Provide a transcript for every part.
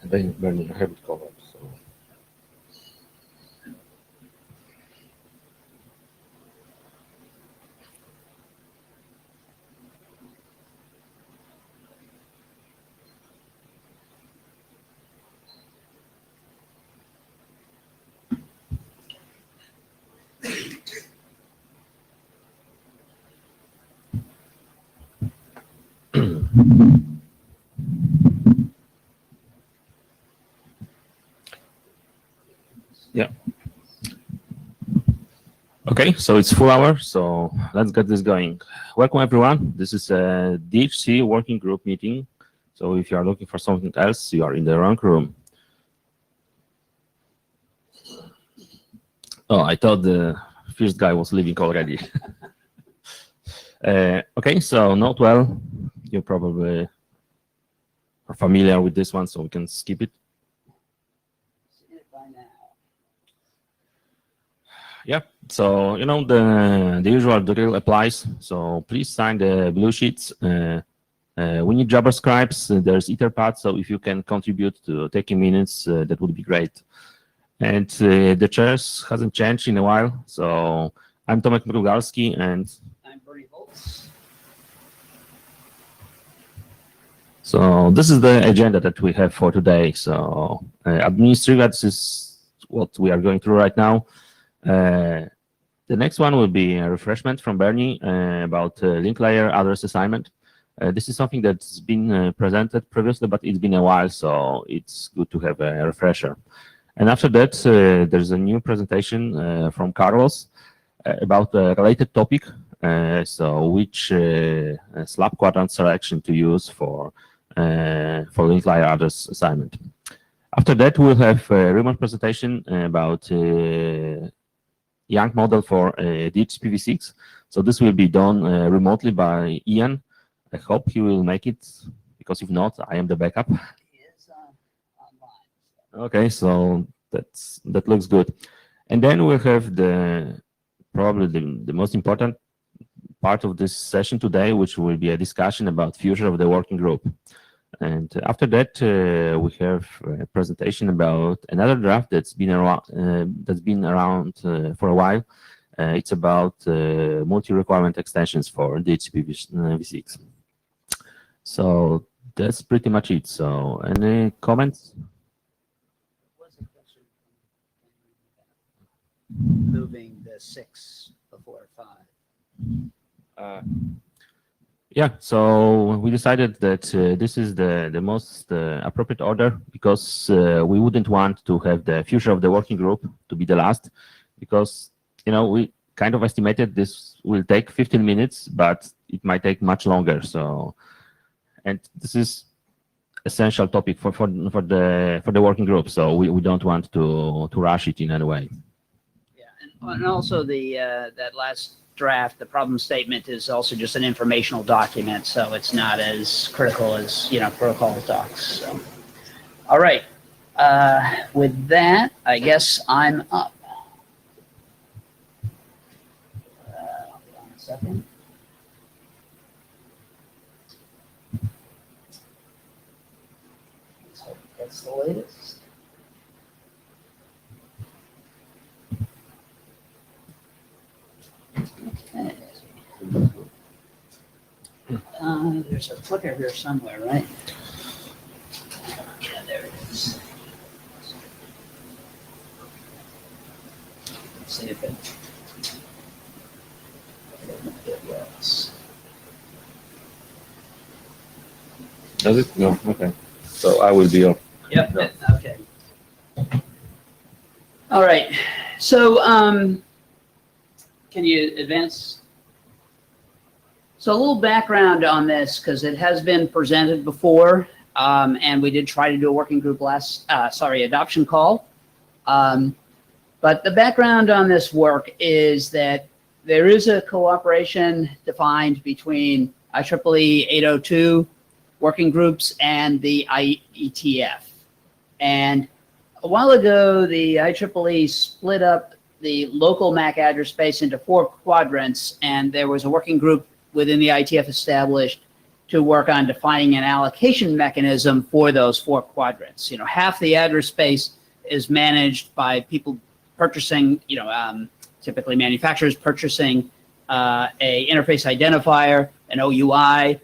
Bernie, I have it covered. So. Yeah. Okay, so it's full hour, so let's get this going. Welcome everyone. This is a DHC working group meeting. So if you are looking for something else, you are in the wrong room. Oh, I thought the first guy was leaving already. Okay, so note well, you probably are familiar with this one, so we can skip it. Yeah, so you know the usual drill applies. So please sign the blue sheets. We need JavaScripts. There's Etherpad, so if you can contribute to taking minutes, that would be great. And the chairs hasn't changed in a while. So I'm Tomek Mrugalski, and I'm Bernie Holtz. So this is the agenda that we have for today. So administrative, this is what we are going through right now. The next one will be a refreshment from Bernie about link layer address assignment. This is something that's been presented previously, but it's been a while, so it's good to have a refresher. And after that, there's a new presentation from Carlos about a related topic. So which slab quadrant selection to use for link layer address assignment. After that, we'll have a remote presentation about Young model for DHCPv6. So this will be done remotely by Ian. I hope he will make it, because if not, I am the backup. He is online. Okay, so that looks good. And then we'll have probably the most important part of this session today, which will be a discussion about future of the working group. And after that, we have a presentation about another draft that's been around for a while. It's about multi-requirement extensions for DHCPv6. So that's pretty much it. So any comments? What's the question? Moving the 6 before 5. Yeah, so we decided that this is the most appropriate order, because we wouldn't want to have the future of the working group to be the last, because we kind of estimated this will take 15 minutes, but it might take much longer. So, and this is essential topic for the working group. So we don't want to rush it in any way. Yeah, and also the that last draft, the problem statement, is also just an informational document, so it's not as critical as protocol docs. So, all right. With that, I guess I'm up. Hold on a second. Let's hope that's the latest. Okay. There's a clicker here somewhere, right? Yeah, there it is. Let's see if it works. Does it? No. Okay. So I will be up. Yep. No. Okay. All right. So, can you advance? So a little background on this, because it has been presented before, and we did try to do a working group adoption call. But the background on this work is that there is a cooperation defined between IEEE 802 working groups and the IETF. And a while ago, the IEEE split up the local MAC address space into 4 quadrants, and there was a working group within the IETF established to work on defining an allocation mechanism for those 4 quadrants. Half the address space is managed by people purchasing, typically manufacturers purchasing a interface identifier, an OUI,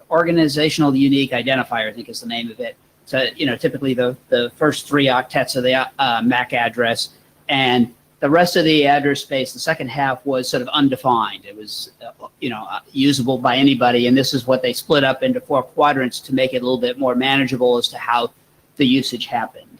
organizational unique identifier, I think is the name of it. So, typically the first 3 octets of the MAC address, and the rest of the address space, the second half, was sort of undefined. It was, usable by anybody, and this is what they split up into 4 quadrants to make it a little bit more manageable as to how the usage happened.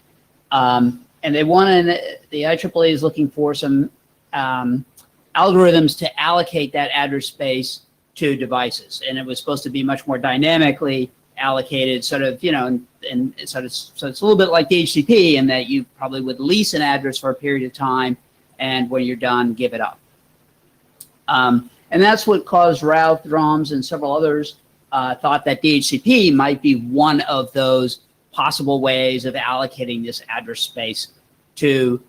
And they wanted, the IEEE is looking for some algorithms to allocate that address space to devices, and it was supposed to be much more dynamically allocated, sort of, and so it's a little bit like DHCP in that you probably would lease an address for a period of time, and when you're done, give it up. And that's what caused Routh, Drums, and several others thought that DHCP might be one of those possible ways of allocating this address space to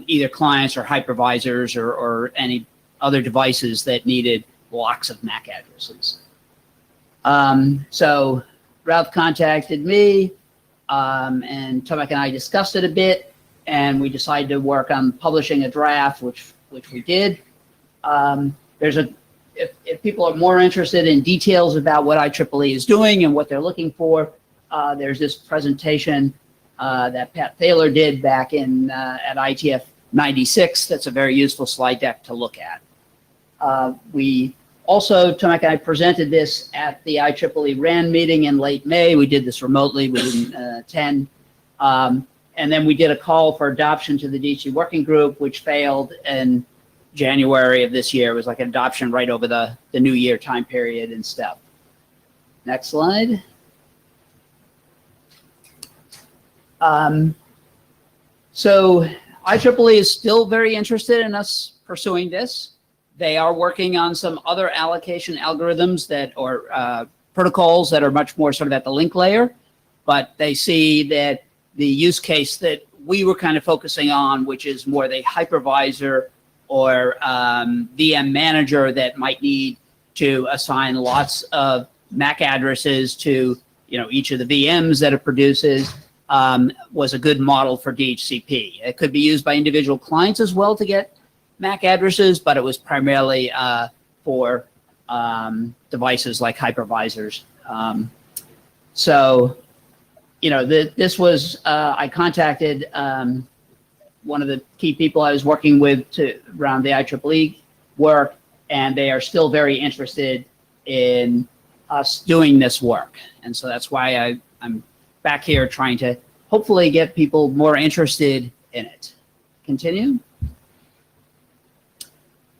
either clients or hypervisors or any other devices that needed blocks of MAC addresses. So Routh contacted me, and Tomek and I discussed it a bit, and we decided to work on publishing a draft, which we did. If people are more interested in details about what IEEE is doing and what they're looking for, there's this presentation that Pat Thaler did back in at IETF 96. That's a very useful slide deck to look at. We also, Tomek and I presented this at the IEEE RAN meeting in late May. We did this remotely. We didn't attend. And then we did a call for adoption to the DHC working group, which failed in January of this year. It was like an adoption right over the New Year time period and stuff. Next slide. So IEEE is still very interested in us pursuing this. They are working on some other allocation algorithms that, or protocols that are much more sort of at the link layer, but they see that the use case that we were kind of focusing on, which is more the hypervisor or VM manager that might need to assign lots of MAC addresses to each of the VMs that it produces, was a good model for DHCP. It could be used by individual clients as well to get MAC addresses, but it was primarily for devices like hypervisors. So, this was, I contacted one of the key people I was working with around the IEEE work, and they are still very interested in us doing this work. And so that's why I'm back here trying to hopefully get people more interested in it. Continue.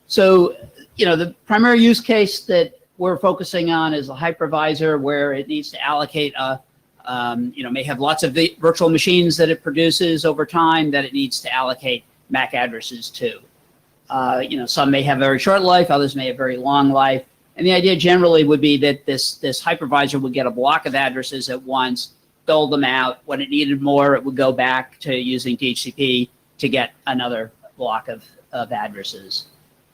So, the primary use case that we're focusing on is a hypervisor where it needs to allocate may have lots of virtual machines that it produces over time that it needs to allocate MAC addresses to. Some may have very short life, others may have very long life. And the idea generally would be that this hypervisor would get a block of addresses at once, dole them out. When it needed more, it would go back to using DHCP to get another block of addresses.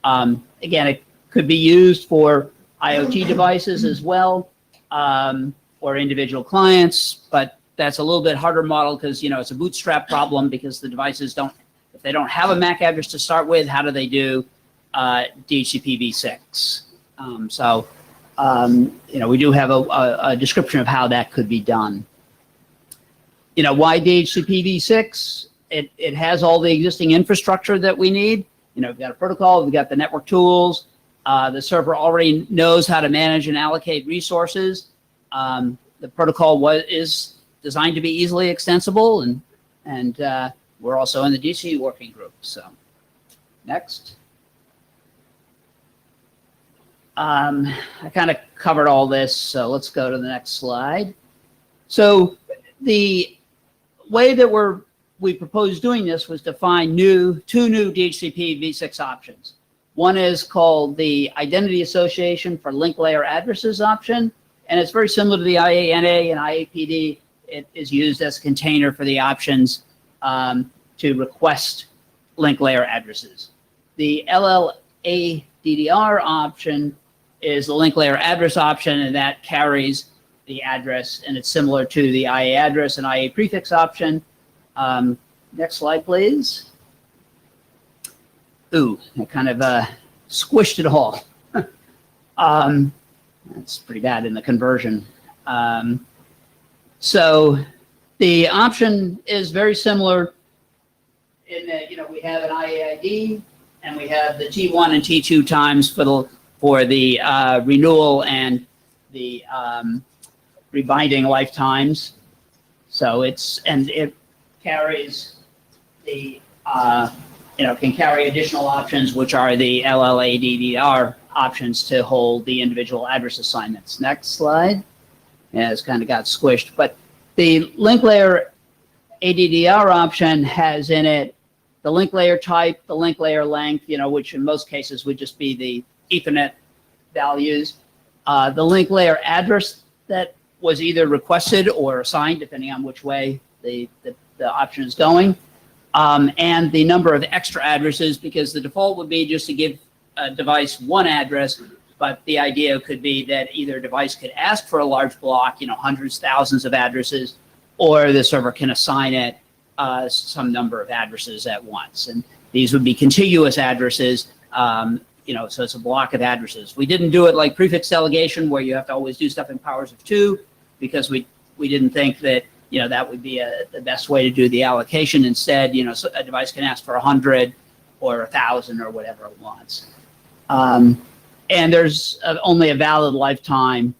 Again, it could be used for IoT devices as well, or individual clients, but that's a little bit harder model because, it's a bootstrap problem because the devices if they don't have a MAC address to start with, how do they do DHCP v6? We do have a description of how that could be done. Why DHCP v6? It has all the existing infrastructure that we need. We've got a protocol, we've got the network tools. The server already knows how to manage and allocate resources. The protocol is designed to be easily extensible, and we're also in the DC working group. So, next. I kind of covered all this, so let's go to the next slide. So, the way that we proposed doing this was to find two new DHCP v6 options. One is called the Identity Association for Link Layer Addresses option, and it's very similar to the IANA and IAPD. It is used as a container for the options to request link layer addresses. The LLADDR option is the link layer address option, and that carries the address, and it's similar to the IA address and IA prefix option. Next slide, please. Ooh, I kind of squished it all. That's pretty bad in the conversion. So the option is very similar in that, we have an IAID and we have the T1 and T2 times for the renewal and the rebinding lifetimes. So it carries the, can carry additional options, which are the LLADDR options to hold the individual address assignments. Next slide. Yeah, it's kind of got squished, but the link layer ADDR option has in it the link layer type, the link layer length, which in most cases would just be the Ethernet values, the link layer address that was either requested or assigned, depending on which way the option is going, and the number of extra addresses, because the default would be just to give a device one address, but the idea could be that either device could ask for a large block, hundreds, thousands of addresses, or the server can assign it some number of addresses at once. And these would be contiguous addresses, so it's a block of addresses. We didn't do it like prefix delegation, where you have to always do stuff in powers of 2, because we didn't think that that would be the best way to do the allocation. Instead, so a device can ask for 100 or 1,000 or whatever it wants. And there's only a valid lifetime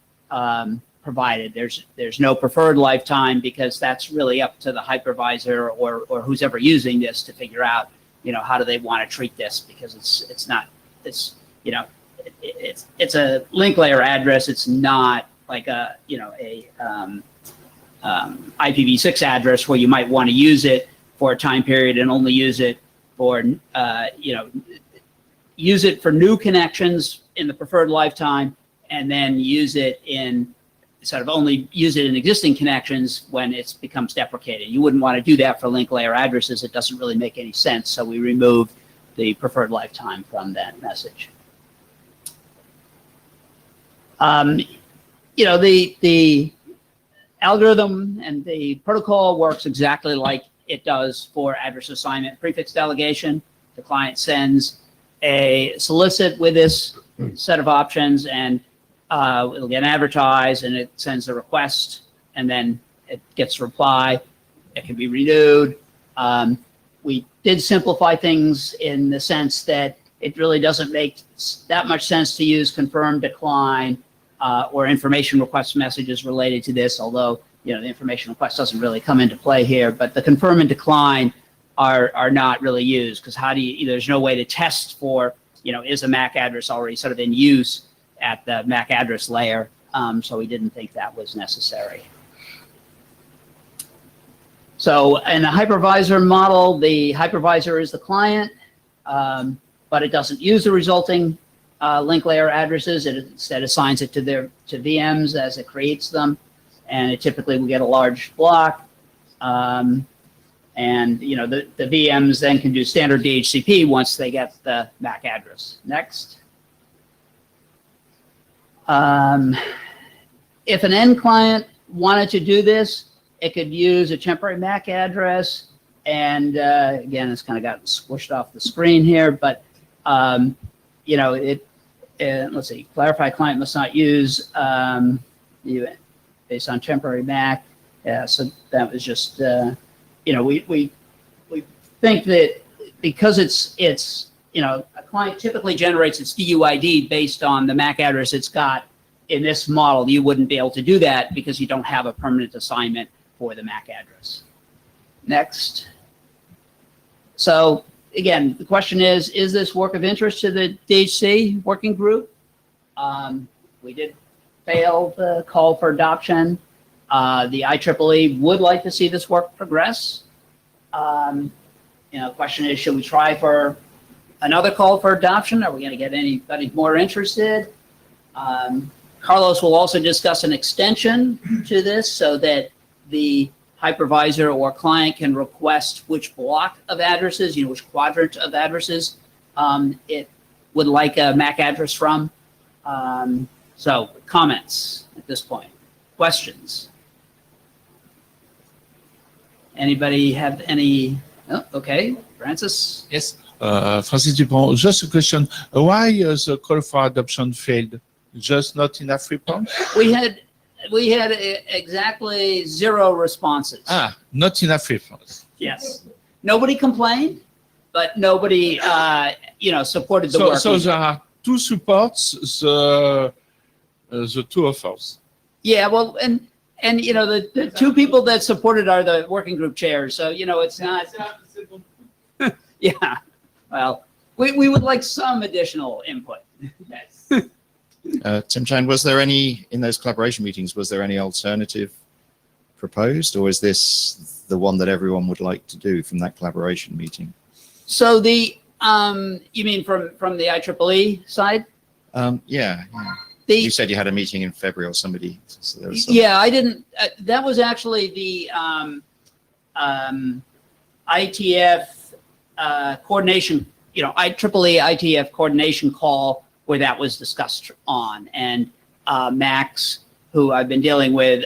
provided. There's no preferred lifetime, because that's really up to the hypervisor or who's ever using this to figure out, how do they want to treat this, because it's a link layer address. It's not like a IPv6 address where you might want to use it for a time period and only use it for use it for new connections in the preferred lifetime, and then use it in only use it in existing connections when it becomes deprecated. You wouldn't want to do that for link layer addresses. It doesn't really make any sense. So we removed the preferred lifetime from that message. The algorithm and the protocol works exactly like it does for address assignment prefix delegation. The client sends a solicit with this set of options, and it'll get advertised, and it sends a request, and then it gets a reply. It can be renewed. We did simplify things in the sense that it really doesn't make that much sense to use confirm, decline, or information request messages related to this, although the information request doesn't really come into play here. But the confirm and decline are not really used, because there's no way to test for, is a MAC address already sort of in use at the MAC address layer, so we didn't think that was necessary. So in the hypervisor model, the hypervisor is the client, but it doesn't use the resulting link layer addresses. It instead assigns it to VMs as it creates them, and it typically will get a large block. And the VMs then can do standard DHCP once they get the MAC address. Next. If an end client wanted to do this, it could use a temporary MAC address. And again, it's kind of gotten squished off the screen here, but let's see, clarify client must not use based on temporary MAC. Yeah, so that was just we think that because it's a client typically generates its DUID based on the MAC address it's got. In this model, you wouldn't be able to do that because you don't have a permanent assignment for the MAC address. Next. So again, the question is this work of interest to the DHC working group? We did fail the call for adoption. The IEEE would like to see this work progress. The question is, should we try for another call for adoption? Are we going to get anybody more interested? Carlos will also discuss an extension to this so that the hypervisor or client can request which block of addresses, which quadrant of addresses it would like a MAC address from. So comments at this point, questions? Anybody have any? Oh, okay, Francis. Yes, Francis Dupont, just a question. Why the call for adoption failed? Just not enough response? We had exactly 0 responses. Not enough response. Yes. Nobody complained, but nobody, supported the work. So there are 2 supports, the 2 offers. Yeah, well, and the 2 people that supported are the working group chairs. So, it's not. Yeah. Well, we would like some additional input. Yes. Tim Chang, was there any, in those collaboration meetings, was there any alternative proposed, or is this the one that everyone would like to do from that collaboration meeting? So you mean from the IEEE side? Yeah. The, You said you had a meeting in February or somebody. So there was some- yeah, I didn't. That was actually the IETF coordination. IEEE IETF coordination call where that was discussed on, and Max, who I've been dealing with,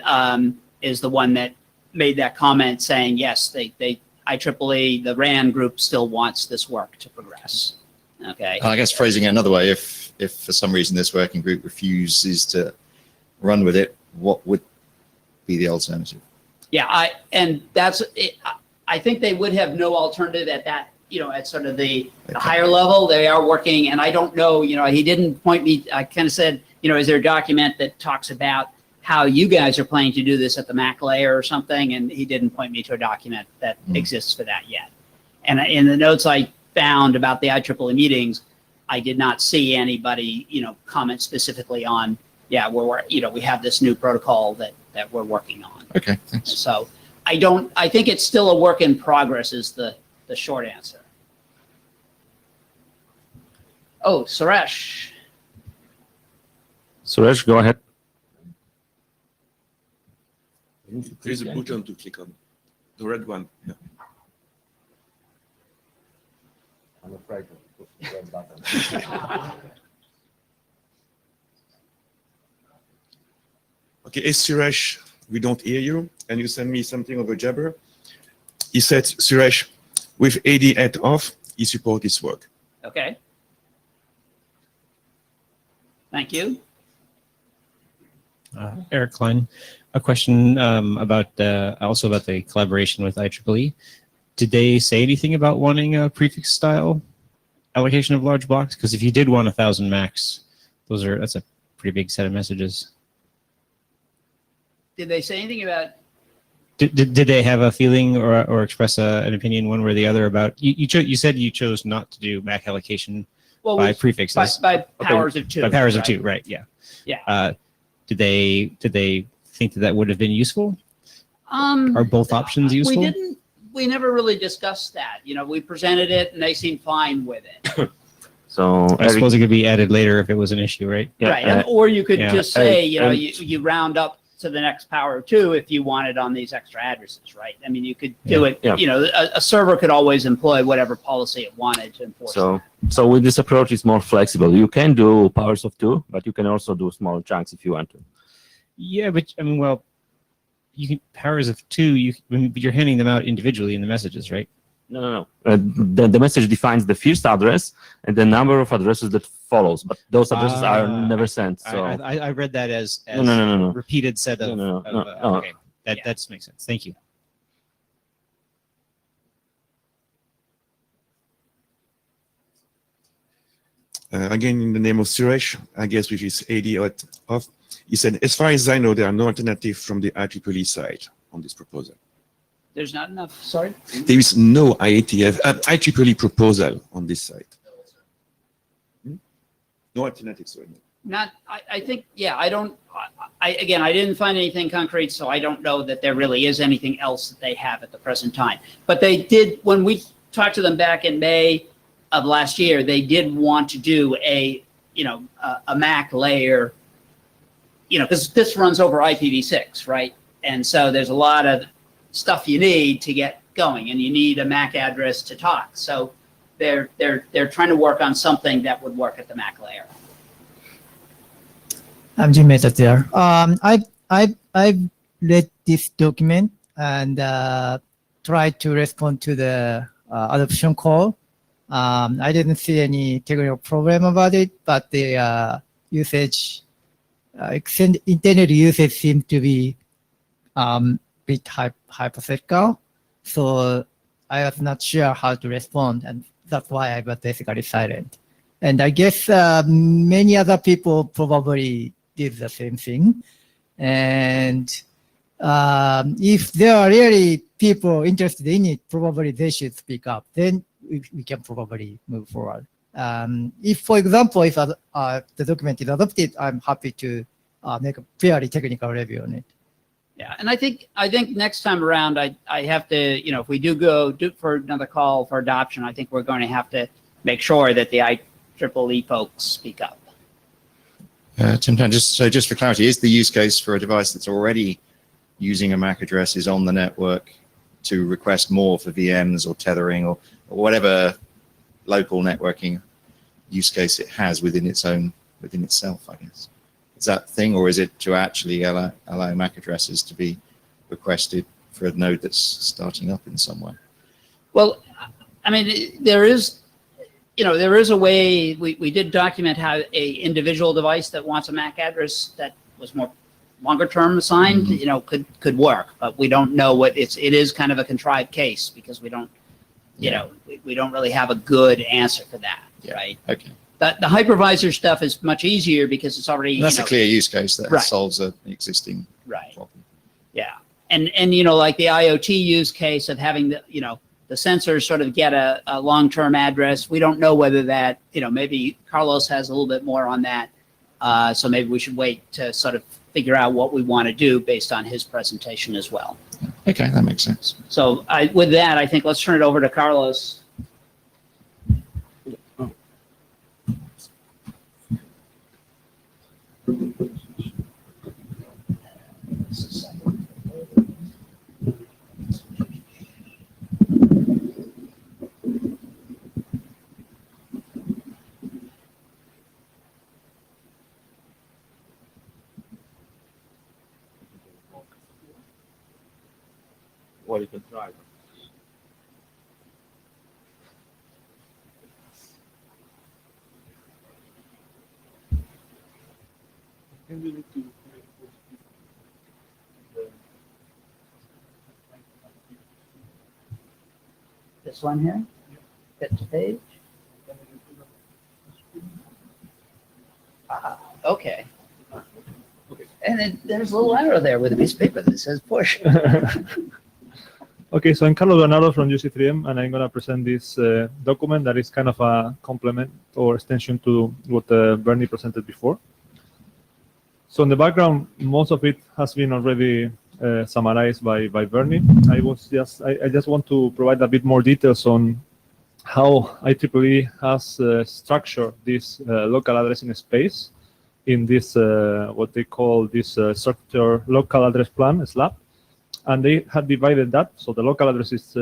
is the one that made that comment saying yes, IEEE, the RAN group still wants this work to progress. Okay. I guess phrasing it another way, if for some reason this working group refuses to run with it, what would be the alternative? Yeah, I think they would have no alternative at that, at sort of the higher level. They are working, and I don't know, he didn't point me, I kind of said, is there a document that talks about how you guys are planning to do this at the Mac layer or something? And he didn't point me to a document that exists for that yet. And in the notes I found about the IEEE meetings, I did not see anybody, comment specifically on, we have this new protocol that we're working on. Okay, thanks. So I think it's still a work in progress is the short answer. Oh, Suresh. Suresh, go ahead. There is a button to click on, the red one. Yeah. I'm afraid to push the red button. Okay, hey Suresh, we don't hear you, and you send me something over Jabber. He said, Suresh, with AD off, he support this work. Okay. Thank you. Eric Klein, a question about the collaboration with IEEE. Did they say anything about wanting a prefix style allocation of large blocks? Because if you did want 1,000 max, that's a pretty big set of messages. Did they say anything about? Did they have a feeling or express an opinion one way or the other about you said you chose not to do MAC allocation by prefixes by powers of 2. by powers right? of 2, right? Yeah. Yeah. Did they think that would have been useful? Are both options useful? We never really discussed that. We presented it and they seemed fine with it. So I suppose it could be added later if it was an issue, right? Yeah, Right. Or you could yeah. just say, And- you round up to the next power of 2 if you wanted on these extra addresses, right? I mean, you could do it, Yeah. a server could always employ whatever policy it wanted to enforce. So with this approach, it's more flexible. You can do powers of 2, but you can also do small chunks if you want to. Yeah, but I mean, well, you can powers of 2. But you're handing them out individually in the messages, right? No. The message defines the first address and the number of addresses that follows, but those addresses are never sent. So I read that as No. repeated set of. No. Okay, that makes sense. Thank you. Again, in the name of Suresh, I guess with his AD off, he said, as far as I know, there are no alternatives from the IEEE side on this proposal. There's not enough, sorry? There is no IEEE proposal on this side. No alternatives, sorry. I think, I didn't find anything concrete, so I don't know that there really is anything else that they have at the present time. But they did, when we talked to them back in May of last year, they did want to do a Mac layer, because this runs over IPv6, right? And so there's a lot of stuff you need to get going, and you need a MAC address to talk. So they're trying to work on something that would work at the MAC layer. I'm Jim Mehta there. I've read this document and tried to respond to the adoption call. I didn't see any technical problem about it, but the usage, intended usage seemed to be bit hypothetical. So I was not sure how to respond, and that's why I was basically silent. And I guess many other people probably did the same thing. And if there are really people interested in it, probably they should speak up. Then we can probably move forward. If, for example, if the document is adopted, I'm happy to make a fairly technical review on it. Yeah, and I think next time around, I have to, you know, if we do for another call for adoption, I think we're going to have to make sure that the IEEE folks speak up. Tim Tan, just for clarity, is the use case for a device that's already using a MAC address is on the network to request more for VMs or tethering or whatever local networking use case it has within itself, I guess? Is that thing, or is it to actually allow MAC addresses to be requested for a node that's starting up in some way? Well, I mean, there is a way. We did document how a individual device that wants a MAC address that was more longer term assigned, you know, could work, but we don't know what it is kind of a contrived case because we don't, you know, we don't really have a good answer for that, right? Okay. The hypervisor stuff is much easier because it's already, That's a clear use case that Right. solves an existing right. problem. Yeah. And you know, like the IoT use case of having the sensors sort of get a long-term address. We don't know whether that, you know, maybe Carlos has a little bit more on that. So maybe we should wait to sort of figure out what we want to do based on his presentation as well. Okay, that makes sense. So with that, I think let's turn it over to Carlos. Well, you can try. This one here? Hit the page? Okay. And then there's a little arrow there with a piece of paper that says push. Okay, so I'm Carlos Bernardo from UC3M, and I'm going to present this document that is kind of a complement or extension to what Bernie presented before. So in the background, most of it has been already summarized by Bernie. I just want to provide a bit more details on how IEEE has structured this local addressing space in this what they call this structure local address plan (SLAP). And they have divided that, so the local addresses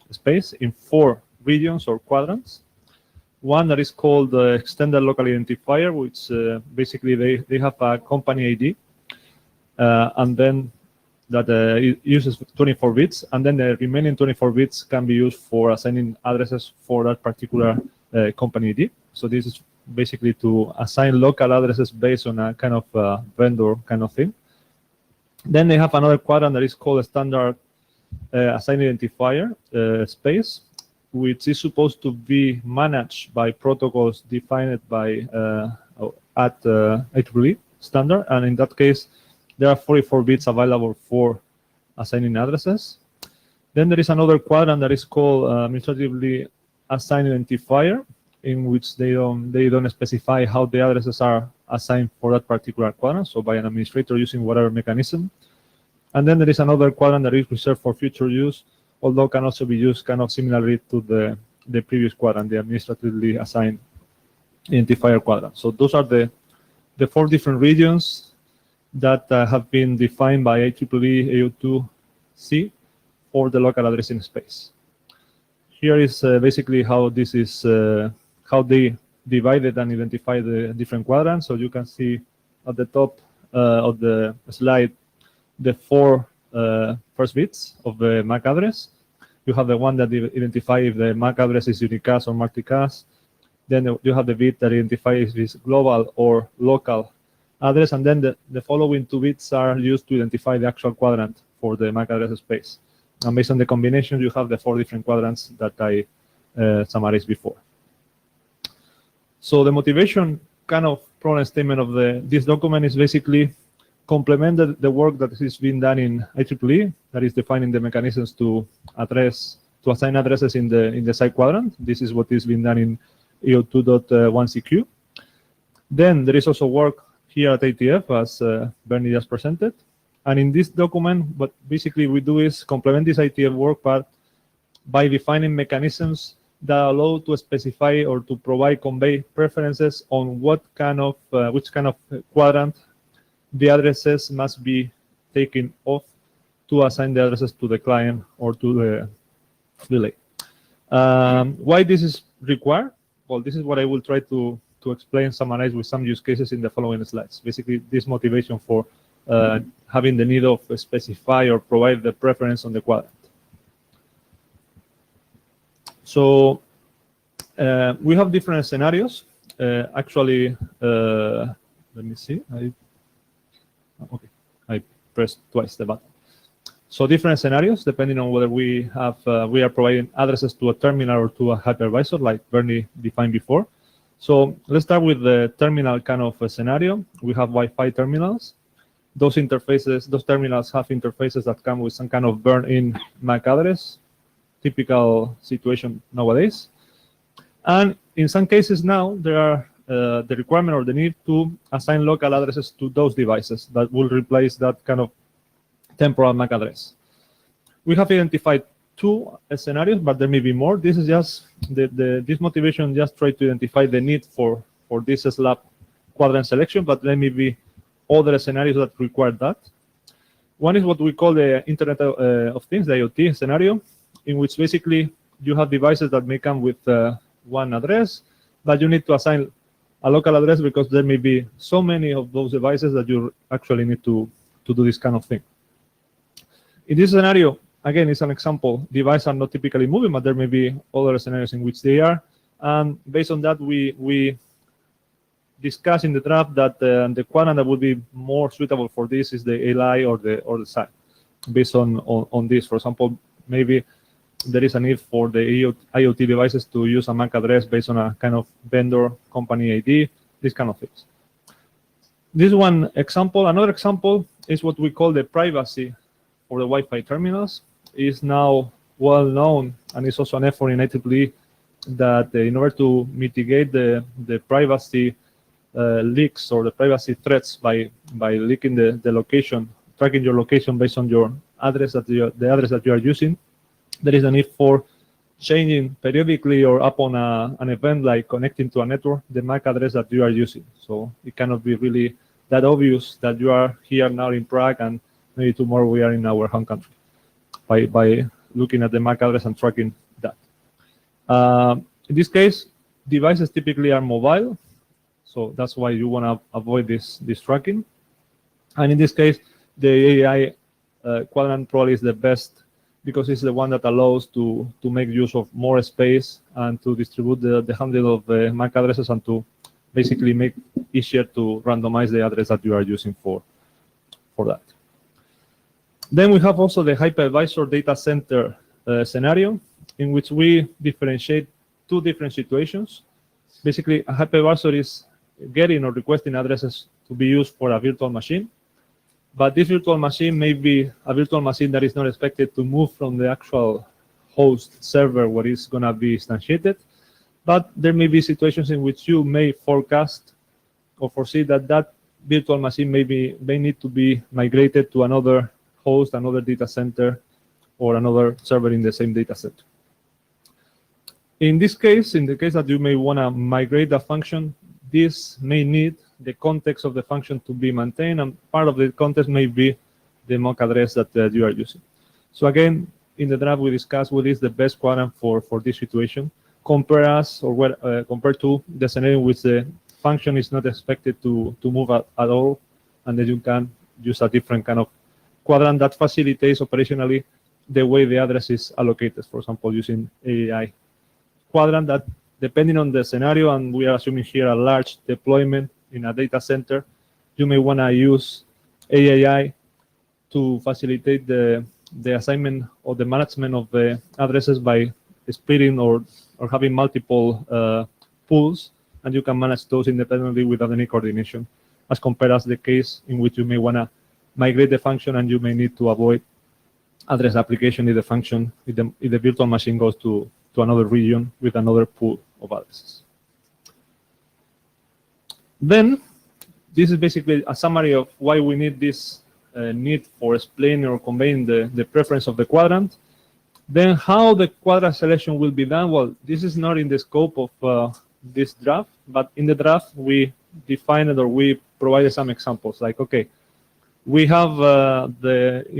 space, in 4 regions or quadrants. One that is called the extended local identifier, which basically they have a company ID, and then that it uses 24 bits, and then the remaining 24 bits can be used for assigning addresses for that particular company ID. So this is basically to assign local addresses based on a kind of vendor kind of thing. Then they have another quadrant that is called a standard assigned identifier space, which is supposed to be managed by protocols defined by at IEEE standard. And in that case, there are 44 bits available for assigning addresses. Then there is another quadrant that is called administratively assigned identifier, in which they don't specify how the addresses are assigned for that particular quadrant, so by an administrator using whatever mechanism. And then there is another quadrant that is reserved for future use, although can also be used kind of similarly to the previous quadrant, the administratively assigned identifier quadrant. So those are the 4 different regions that have been defined by IEEE AO2C for the local addressing space. Here is basically how this is how they divided and identified the different quadrants. So you can see at the top of the slide the four first bits of the MAC address. You have the one that identifies if the MAC address is unicast or multicast. Then you have the bit that identifies if it's global or local address, and then the following two bits are used to identify the actual quadrant for the MAC address space. And based on the combination, you have the four different quadrants that I summarized before. So the motivation kind of problem statement of this document is basically complement the work that is being done in IEEE, that is defining the mechanisms to assign addresses in the site quadrant. This is what is being done in EO2.1CQ. Then there is also work here at IETF, as Bernie just presented. And in this document, what basically we do is complement this IETF work part by defining mechanisms that allow to specify or to convey preferences on which kind of quadrant the addresses must be taken off to assign the addresses to the client or to the relay. Why this is required? Well, this is what I will try to explain, summarize with some use cases in the following slides. Basically, this motivation for having the need of specify or provide the preference on the quadrant. So we have different scenarios. Actually, let me see. Okay, I pressed twice the button. So different scenarios depending on whether we are providing addresses to a terminal or to a hypervisor, like Bernie defined before. So let's start with the terminal kind of a scenario. We have Wi-Fi terminals. Those terminals have interfaces that come with some kind of burn-in MAC address, typical situation nowadays. And in some cases now, there are the requirement or the need to assign local addresses to those devices that will replace that kind of temporal MAC address. We have identified two scenarios, but there may be more. This is just this motivation just try to identify the need for this slab quadrant selection, but there may be other scenarios that require that. One is what we call the Internet of Things, the IoT scenario, in which basically you have devices that may come with one address, but you need to assign a local address because there may be so many of those devices that you actually need to do this kind of thing. In this scenario, again, it's an example. Devices are not typically moving, but there may be other scenarios in which they are. And based on that, we discuss in the draft that the quadrant that would be more suitable for this is the LI or the SAC. Based on this, for example, maybe there is a need for the IoT devices to use a MAC address based on a kind of vendor company ID, these kind of things. This one example. Another example is what we call the privacy for the Wi-Fi terminals. Is now well known, and it's also an effort in IEEE that in order to mitigate the privacy leaks or the privacy threats by leaking the location, tracking your location based on your address the address that you are using, there is a need for changing periodically or upon an event like connecting to a network the MAC address that you are using. So it cannot be really that obvious that you are here now in Prague and maybe tomorrow we are in our home country by looking at the MAC address and tracking that. In this case, devices typically are mobile, so that's why you want to avoid this tracking. And in this case, the AI quadrant probably is the best because it's the one that allows to make use of more space and to distribute the handle of the MAC addresses and to basically make easier to randomize the address that you are using for that. Then we have also the hypervisor data center scenario, in which we differentiate two different situations. Basically, a hypervisor is getting or requesting addresses to be used for a virtual machine. But this virtual machine may be a virtual machine that is not expected to move from the actual host server where it's going to be instantiated. But there may be situations in which you may forecast or foresee that virtual machine may need to be migrated to another host, another data center, or another server in the same data center. In this case, in the case that you may want to migrate a function, this may need the context of the function to be maintained, and part of the context may be the MAC address that you are using. So again, in the draft we discussed what is the best quadrant for this situation, compared to the scenario in which the function is not expected to move at all, and then you can use a different kind of quadrant that facilitates operationally the way the address is allocated. For example, using AAI quadrant that, depending on the scenario, and we are assuming here a large deployment in a data center, you may want to use AAI to facilitate the assignment or the management of the addresses by splitting or having multiple pools, and you can manage those independently without any coordination, as compared as the case in which you may want to migrate the function and you may need to avoid address application if the function, if the virtual machine goes to another region with another pool of addresses. Then, this is basically a summary of why we need this need for explaining or conveying the preference of the quadrant. Then how the quadrant selection will be done, well, this is not in the scope of this draft, but in the draft we defined it, or we provided some examples, like, okay, we have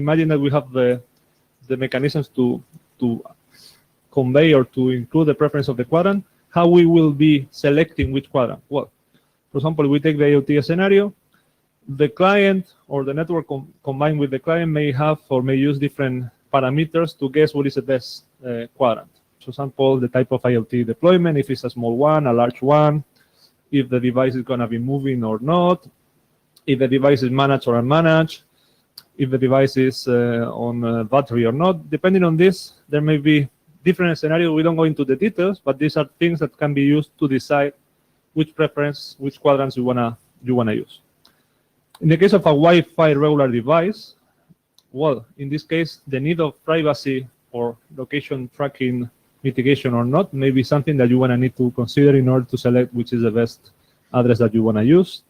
imagine that we have the mechanisms to convey or to include the preference of the quadrant. How we will be selecting which quadrant? Well, for example, we take the IoT scenario. The client or the network combined with the client may have or may use different parameters to guess what is the best quadrant. For example, the type of IoT deployment, if it's a small one, a large one, if the device is going to be moving or not, if the device is managed or unmanaged, if the device is on battery or not. Depending on this, there may be different scenarios. We don't go into the details, but these are things that can be used to decide which preference, which quadrants you wanna use. In the case of a Wi-Fi regular device, well, in this case, the need of privacy or location tracking mitigation or not may be something that you wanna need to consider in order to select which is the best address that you wanna use.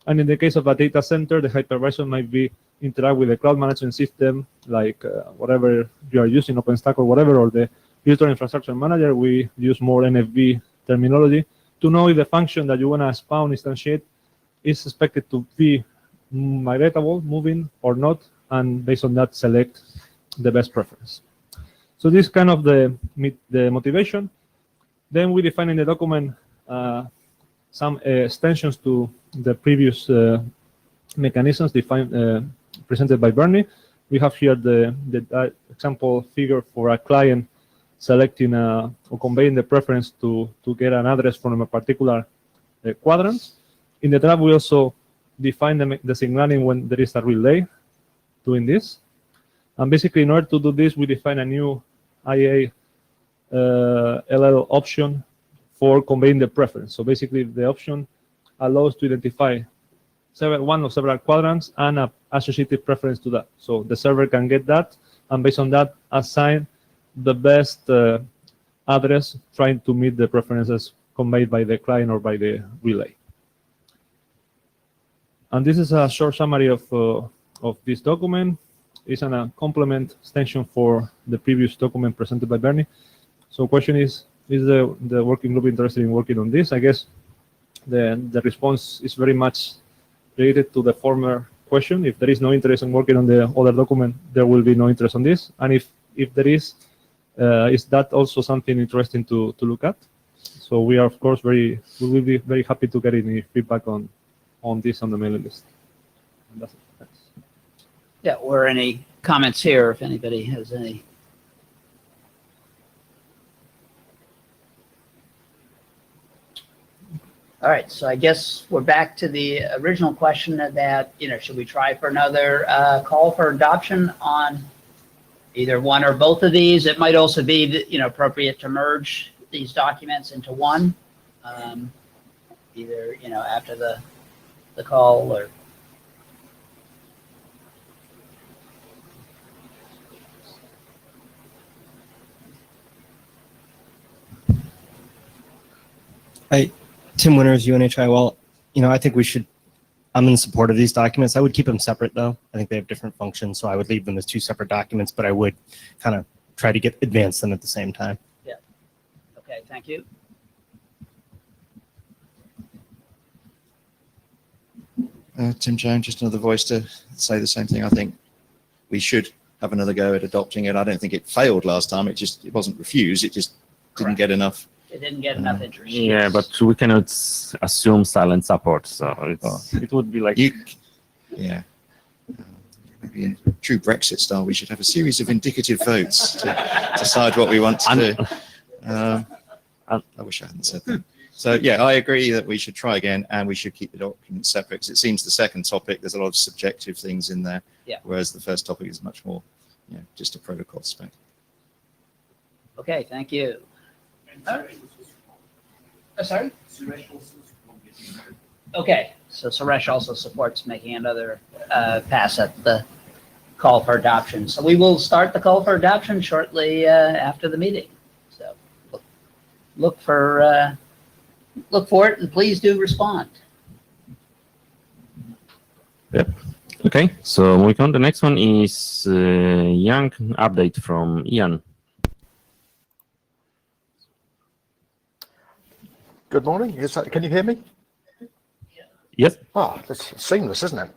And in the case of a data center, the hypervisor might be interact with the cloud management system, like whatever you are using, OpenStack or whatever, or the virtual infrastructure manager. We use more NFV terminology to know if the function that you want to spawn, instantiate, is expected to be migratable, moving or not, and based on that, select the best preference. So this is kind of the motivation. Then we define in the document some extensions to the previous mechanisms defined presented by Bernie. We have here the example figure for a client selecting or conveying the preference to get an address from a particular quadrant. In the draft, we also define the signaling when there is a relay doing this. And basically, in order to do this, we define a new IA LL option for conveying the preference. So basically, the option allows to identify one of several quadrants and an associated preference to that. So the server can get that, and based on that, assign the best address trying to meet the preferences conveyed by the client or by the relay. And this is a short summary of this document. It's a complement extension for the previous document presented by Bernie. So question is the working group interested in working on this? I guess the response is very much related to the former question. If there is no interest in working on the other document, there will be no interest on this. And if there is that also something interesting to look at? So we are, of course, we will be very happy to get any feedback on this on the mailing list. And that's it. Thanks. Yeah, or any comments here, if anybody has any. All right, so I guess we're back to the original question that, should we try for another call for adoption on either one or both of these? It might also be, appropriate to merge these documents into one, either, after the call or. Tim Winters, UNHI. Well, I think I'm in support of these documents. I would keep them separate, though. I think they have different functions, so I would leave them as two separate documents, but I would kind of try to advance them at the same time. Yeah. Okay, thank you. Tim Jones, just another voice to say the same thing. I think we should have another go at adopting it. I don't think it failed last time. It wasn't refused. It just didn't get enough it didn't get enough interest. Yeah, but we cannot assume silent support. So it would be like Yeah. Maybe in true Brexit style, we should have a series of indicative votes to decide what we want to do. I wish I hadn't said that. So yeah, I agree that we should try again, and we should keep the documents separate, because it seems the second topic, there's a lot of subjective things in there, whereas the first topic is much more, just a protocol spec. Okay, thank you. Sorry? Okay, so Suresh also supports making another pass at the call for adoption. So we will start the call for adoption shortly after the meeting. So look for it, and please do respond. Yep. Okay, so moving on. The next one is young update from Ian. Good morning. Can you hear me? Yes. Ah, that's seamless, isn't it?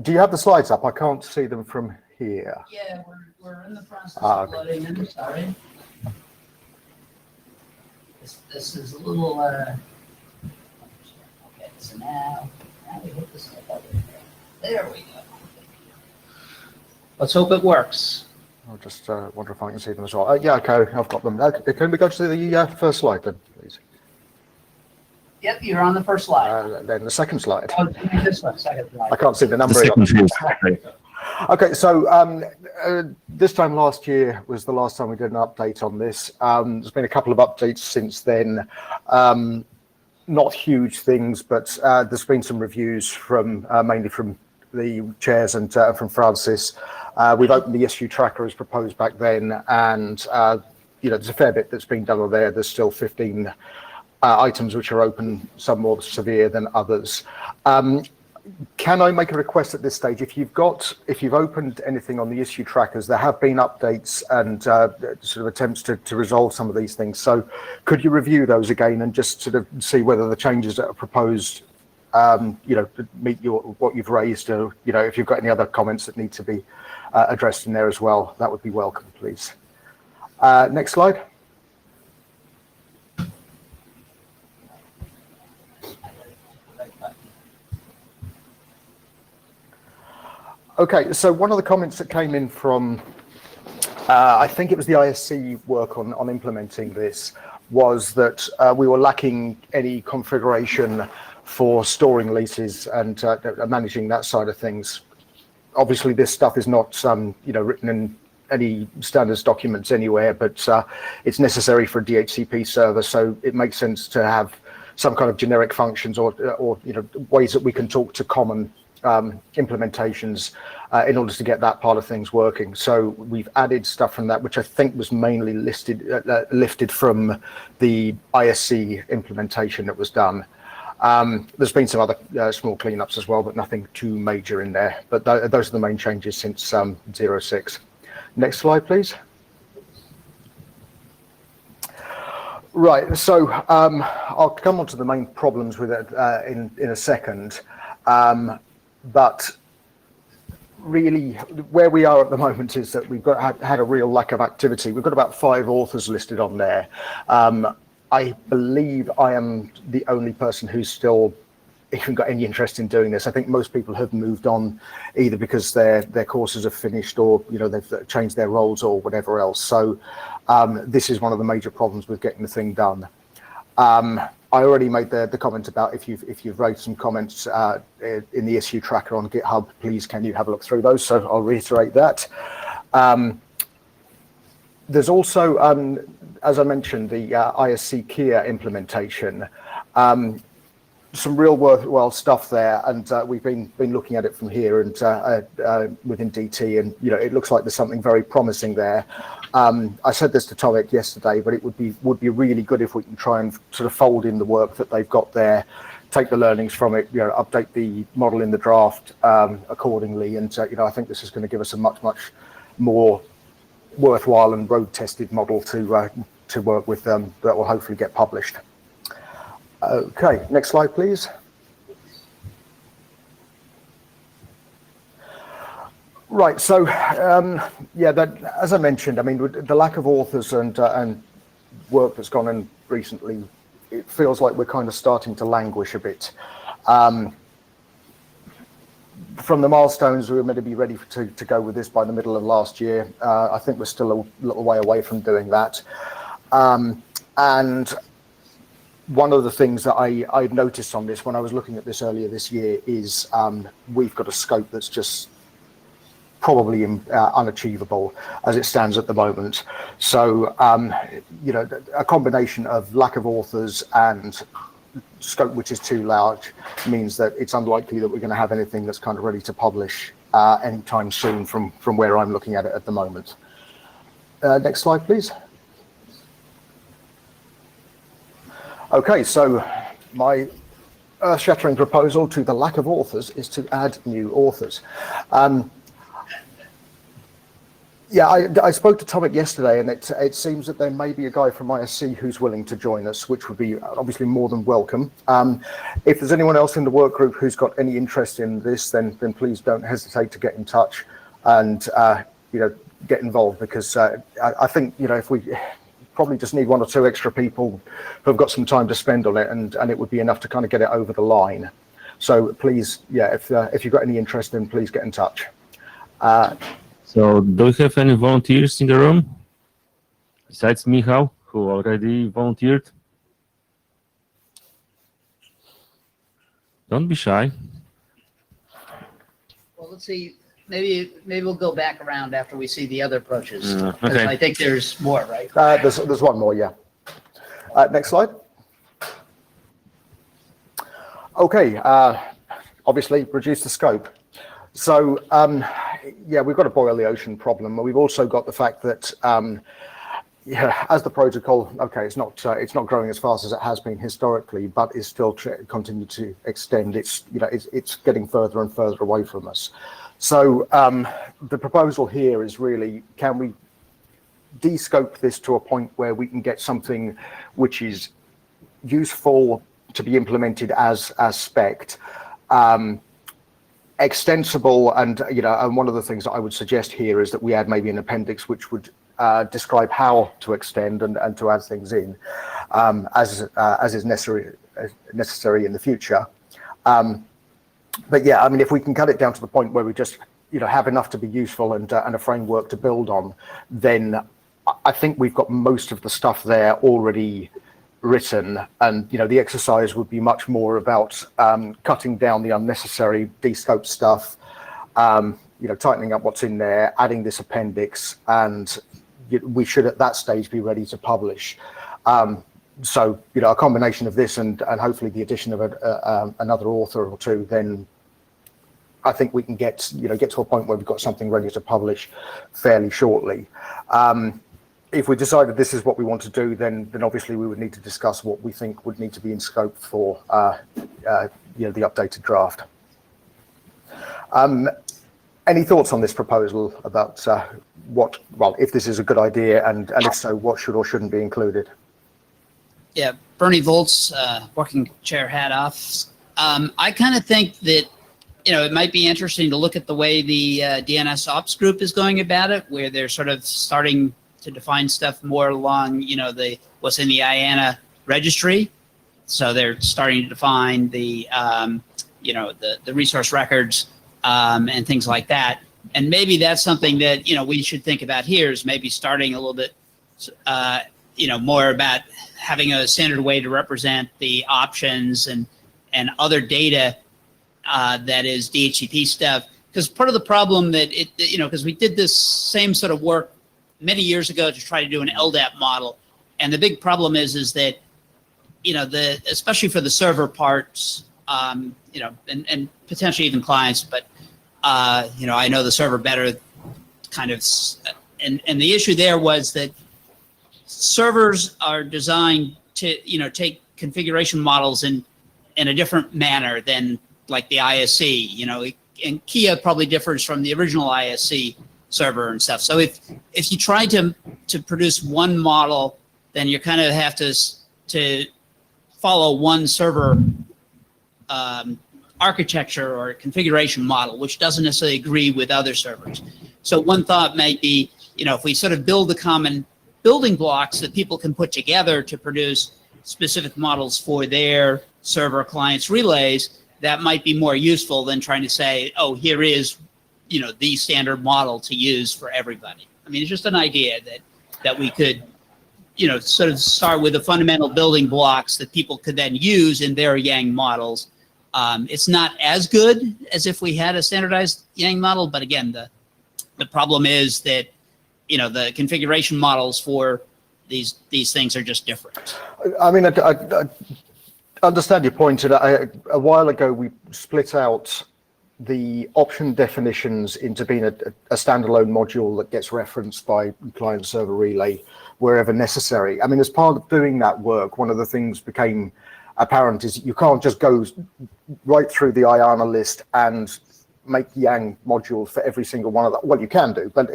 Do you have the slides up? I can't see them from here. Yeah, we're in the process of loading them. Sorry. This is a little. Okay, so now we hook this up. There we go. Let's hope it works. I'll just wonder if I can see them as well. Yeah, okay, I've got them. Can we go to the first slide then, please? Yep, you're on the first slide. Then the second slide. Oh, this one, second slide. I can't see the The numbering on second it. phase. Okay, so this time last year was the last time we did an update on this. There's been a couple of updates since then. Not huge things, but there's been some reviews from mainly from the chairs and from Francis. We've opened the issue tracker as proposed back then, and there's a fair bit that's been done on there. There's still 15 items which are open, some more severe than others. Can I make a request at this stage? If you've opened anything on the issue trackers, there have been updates and sort of attempts to resolve some of these things. So could you review those again and just sort of see whether the changes that are proposed, meet what you've raised, or, if you've got any other comments that need to be addressed in there as well, that would be welcome, please. Next slide. Okay, so one of the comments that came in from, I think it was the ISC work on implementing this, was that we were lacking any configuration for storing leases and managing that side of things. Obviously, this stuff is not, written in any standards documents anywhere, but it's necessary for a DHCP server, so it makes sense to have some kind of generic functions or ways that we can talk to common implementations in order to get that part of things working. So we've added stuff from that, which I think was mainly lifted from the ISC implementation that was done. There's been some other small cleanups as well, but nothing too major in there. But those are the main changes since 06. Next slide, please. Right, so I'll come on to the main problems with it in a second. But really, where we are at the moment is that we've had a real lack of activity. We've got about 5 authors listed on there. I believe I am the only person who's still even got any interest in doing this. I think most people have moved on either because their courses are finished or they've changed their roles or whatever else. So this is one of the major problems with getting the thing done. I already made the comment about if you've raised some comments in the issue tracker on GitHub, please can you have a look through those? So I'll reiterate that. There's also, as I mentioned, the ISC Kia implementation. Some real worthwhile stuff there, and we've been looking at it from here and within DT, and it looks like there's something very promising there. I said this to Tomek yesterday, but it would be really good if we can try and sort of fold in the work that they've got there, take the learnings from it, update the model in the draft accordingly, and I think this is going to give us a much more worthwhile and road-tested model to work with that will hopefully get published. Okay, next slide, please. Right, so as I mentioned, I mean, the lack of authors and work that's gone in recently, it feels like we're kind of starting to languish a bit. From the milestones, we were meant to be ready to go with this by the middle of last year. I think we're still a little way away from doing that. And one of the things that I noticed on this when I was looking at this earlier this year is we've got a scope that's just probably unachievable as it stands at the moment. So, you know, a combination of lack of authors and scope which is too large means that it's unlikely that we're going to have anything that's kind of ready to publish anytime soon from where I'm looking at it at the moment. Next slide, please. Okay, so my earth-shattering proposal to the lack of authors is to add new authors. Yeah, I spoke to Tomek yesterday, and it seems that there may be a guy from ISC who's willing to join us, which would be obviously more than welcome. If there's anyone else in the work group who's got any interest in this, then please don't hesitate to get in touch and you know, get involved, because I think, you know, if we probably just need 1 or 2 extra people who've got some time to spend on it, and it would be enough to kind of get it over the line. So please, yeah, if you've got any interest, then please get in touch. So do we have any volunteers in the room besides Michał, who already volunteered? Don't be shy. Well, let's see. Maybe we'll go back around after we see the other approaches. Okay. I think there's more, right? There's one more, yeah. Next slide. Okay, obviously reduce the scope. So yeah, we've got to boil the ocean problem. We've also got the fact that yeah, as the protocol, okay, it's not growing as fast as it has been historically, but is still continue to extend. It's, you know, it's getting further and further away from us. So the proposal here is really, can we de-scope this to a point where we can get something which is useful to be implemented as spec'd, extensible, and, you know, and one of the things that I would suggest here is that we add maybe an appendix which would describe how to extend and to add things in as is necessary in the future. But yeah, I mean, if we can cut it down to the point where we just, you know, have enough to be useful and a framework to build on, then I think we've got most of the stuff there already written, and, you know, the exercise would be much more about cutting down the unnecessary de-scope stuff, you know, tightening up what's in there, adding this appendix, and we should at that stage be ready to publish. So, you know, a combination of this and hopefully the addition of another author or two, then I think we can get to a point where we've got something ready to publish fairly shortly. If we decided this is what we want to do, then obviously we would need to discuss what we think would need to be in scope for you know, the updated draft. Any thoughts on this proposal about well, if this is a good idea, and if so, what should or shouldn't be included? Yeah, Bernie Volz, working chair hat off. I kind of think that, you know, it might be interesting to look at the way the DNS ops group is going about it, where they're sort of starting to define stuff more along, you know, what's in the IANA registry. So they're starting to define the, you know, the resource records and things like that. And maybe that's something that, you know, we should think about here, is maybe starting a little bit, you know, more about having a standard way to represent the options and other data that is DHCP stuff. Because part of the problem that you know, because we did this same sort of work many years ago to try to do an LDAP model, and the big problem is that, you know, especially for the server parts, you know, and potentially even clients, but you know, I know the server better, kind of, and the issue there was that servers are designed to, you know, take configuration models in a different manner than like the ISC, you know, and Kia probably differs from the original ISC server and stuff. So if you try to produce one model, then you kind of have to follow one server architecture or configuration model, which doesn't necessarily agree with other servers. So one thought might be, you know, if we sort of build a common building blocks that people can put together to produce specific models for their server clients relays, that might be more useful than trying to say, oh, here is, the standard model to use for everybody. I mean, it's just an idea that we could, sort of start with the fundamental building blocks that people could then use in their Yang models. It's not as good as if we had a standardized Yang model, but again, the problem is that, the configuration models for these things are just different. I mean, I understand your point. And a while ago, we split out the option definitions into being a standalone module that gets referenced by client server relay wherever necessary. I mean, as part of doing that work, one of the things became apparent is you can't just go right through the IANA list and make Yang module for every single one of them. Well, you can do, but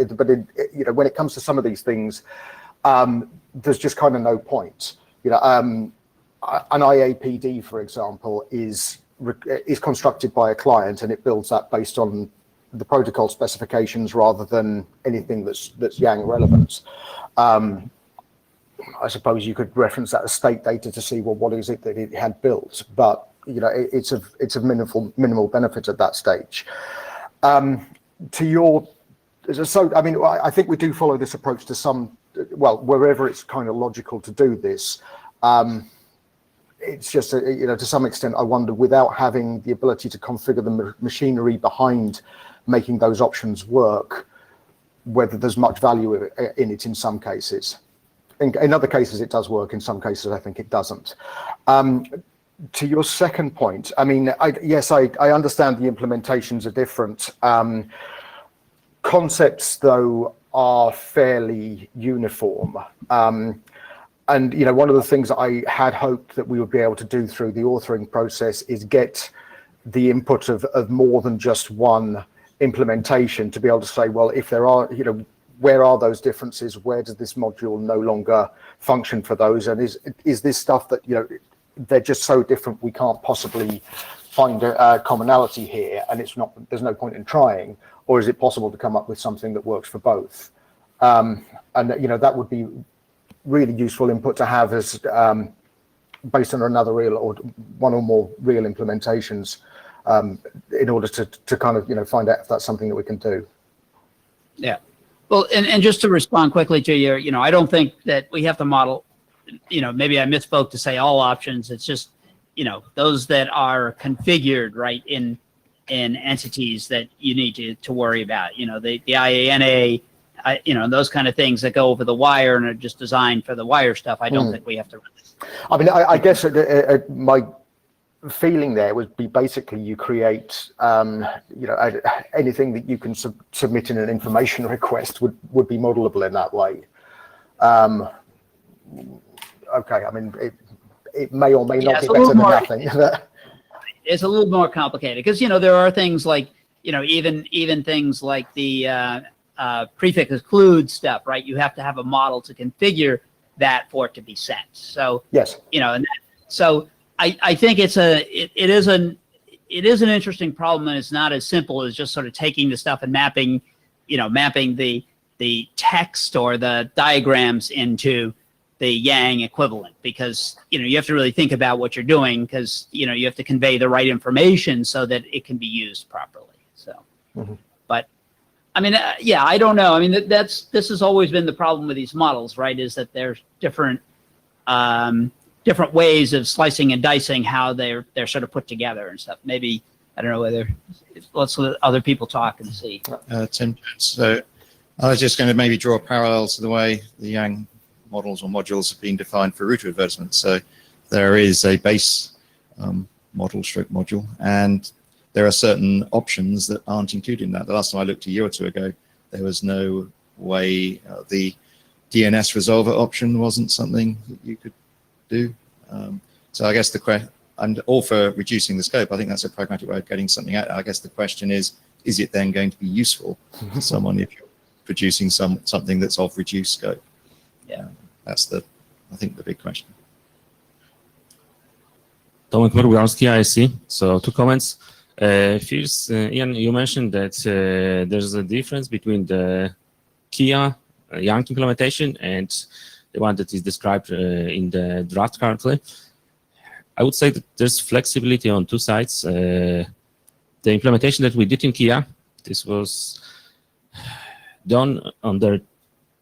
when it comes to some of these things, there's just kind of no point. An IAPD, for example, is constructed by a client, and it builds that based on the protocol specifications rather than anything that's Yang relevant. I suppose you could reference that as state data to see, well, what is it that it had built? But it's of minimal benefit at that stage. I think we do follow this approach to some, well, wherever it's kind of logical to do this. It's just, to some extent, I wonder, without having the ability to configure the machinery behind making those options work, whether there's much value in it in some cases. In other cases, it does work. In some cases, I think it doesn't. To your second point, I mean, yes, I understand the implementations are different. Concepts, though, are fairly uniform. And, one of the things that I had hoped that we would be able to do through the authoring process is get the input of more than just one implementation to be able to say, well, if there are, where are those differences? Where does this module no longer function for those? And is this stuff that, they're just so different we can't possibly find a commonality here, and there's no point in trying? Or is it possible to come up with something that works for both? And that would be really useful input to have as based on another real or one or more real implementations in order to kind of find out if that's something that we can do. Yeah. Well, and just to respond quickly to your, I don't think that we have to model, maybe I misspoke to say all options. It's just, those that are configured right in entities that you need to worry about, the IANA, those kind of things that go over the wire and are just designed for the wire stuff. I don't think we have to run this. I mean, I guess my feeling there would be basically you create, anything that you can submit in an information request would be modelable in that way. Okay, I mean, it may or may not be better than nothing. It's a little more complicated because, there are things like, even things like the prefix exclude stuff, right? You have to have a model to configure that for it to be sent. So, yes, so I think it is an interesting problem, and it's not as simple as just sort of taking the stuff and mapping the text or the diagrams into the Yang equivalent, because you have to really think about what you're doing, because you have to convey the right information so that it can be used properly. So, but I mean, I don't know. I mean, this has always been the problem with these models, right? Is that there's different ways of slicing and dicing how they're sort of put together and stuff. Maybe I don't know whether let's let other people talk and see. Tim, so I was just going to maybe draw parallels to the way the Yang models or modules have been defined for router advertisements. So there is a base module, and there are certain options that aren't included in that. The last time I looked a year or two ago, there was no way the DNS resolver option wasn't something that you could do. So I guess the question, and all for reducing the scope, I think that's a pragmatic way of getting something out. I guess the question is it then going to be useful to someone if you're producing something that's of reduced scope? Yeah. That's I think the big question. Tomek Mrugowski, IC. So 2 comments. First, Ian, you mentioned that there's a difference between the Kia young implementation and the one that is described in the draft currently. I would say that there's flexibility on two sides. The implementation that we did in Kia, this was done under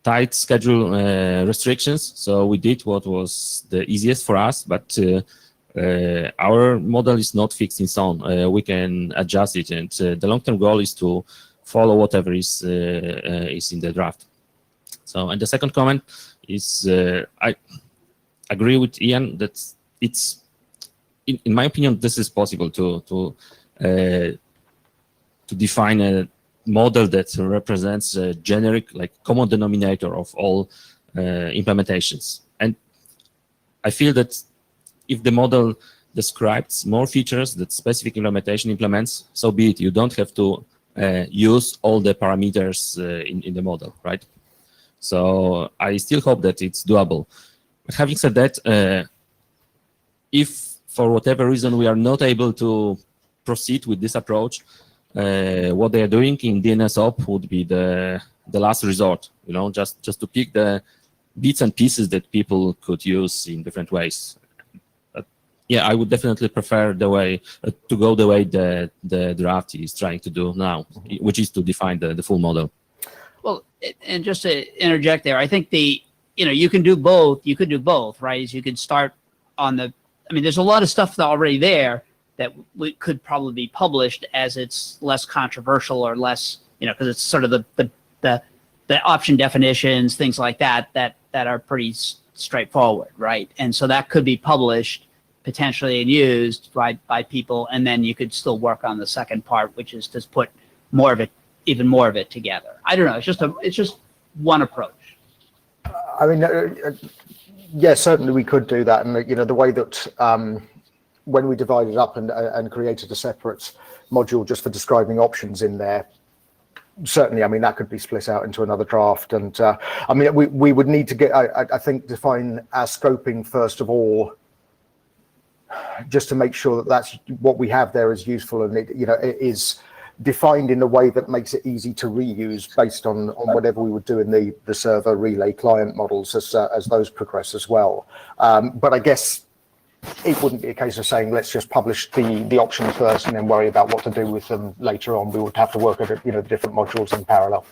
tight schedule restrictions. So we did what was the easiest for us, but our model is not fixed in stone. We can adjust it, and the long-term goal is to follow whatever is in the draft. So, and the second comment is I agree with Ian that it's, in my opinion, this is possible to define a model that represents a generic, like, common denominator of all implementations. And I feel that if the model describes more features that specific implementation implements, so be it. You don't have to use all the parameters in the model, right? So I still hope that it's doable. But having said that, if for whatever reason we are not able to proceed with this approach, what they are doing in DNSOP would be the last resort, you know, just to pick the bits and pieces that people could use in different ways. But yeah, I would definitely prefer the way to go the way the draft is trying to do now, which is to define the full model. Well, and just to interject there, I think you can do both. You could do both, right? You could start on there's a lot of stuff already there that could probably be published as it's less controversial or less, because it's sort of the option definitions, things like that are pretty straightforward, right? And so that could be published potentially and used by people, and then you could still work on the second part, which is to put even more of it together. I don't know. It's just one approach. I mean, yeah, certainly we could do that, and the way that when we divided up and created a separate module just for describing options in there, certainly, I mean, that could be split out into another draft. And I mean, we would need to get, I think, define our scoping first of all, just to make sure that that's what we have there is useful, and it is defined in a way that makes it easy to reuse based on whatever we would do in the server relay client models as those progress as well. But I guess it wouldn't be a case of saying, let's just publish the options first and then worry about what to do with them later on. We would have to work at the different modules in parallel.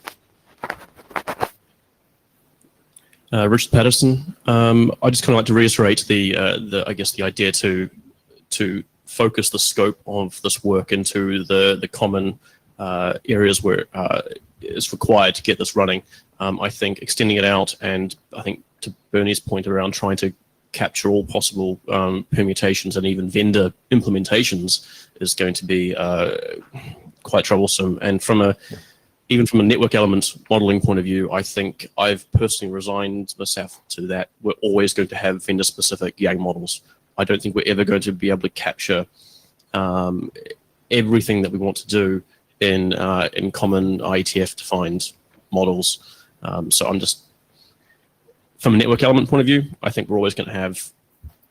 Richard Patterson. I just kind of like to reiterate I guess the idea to focus the scope of this work into the common areas where it's required to get this running. I think extending it out, and I think to Bernie's point around trying to capture all possible permutations and even vendor implementations is going to be quite troublesome. And even from a network element modeling point of view, I think I've personally resigned myself to that. We're always going to have vendor-specific Yang models. I don't think we're ever going to be able to capture everything that we want to do in common IETF-defined models. So I'm just, from a network element point of view, I think we're always going to have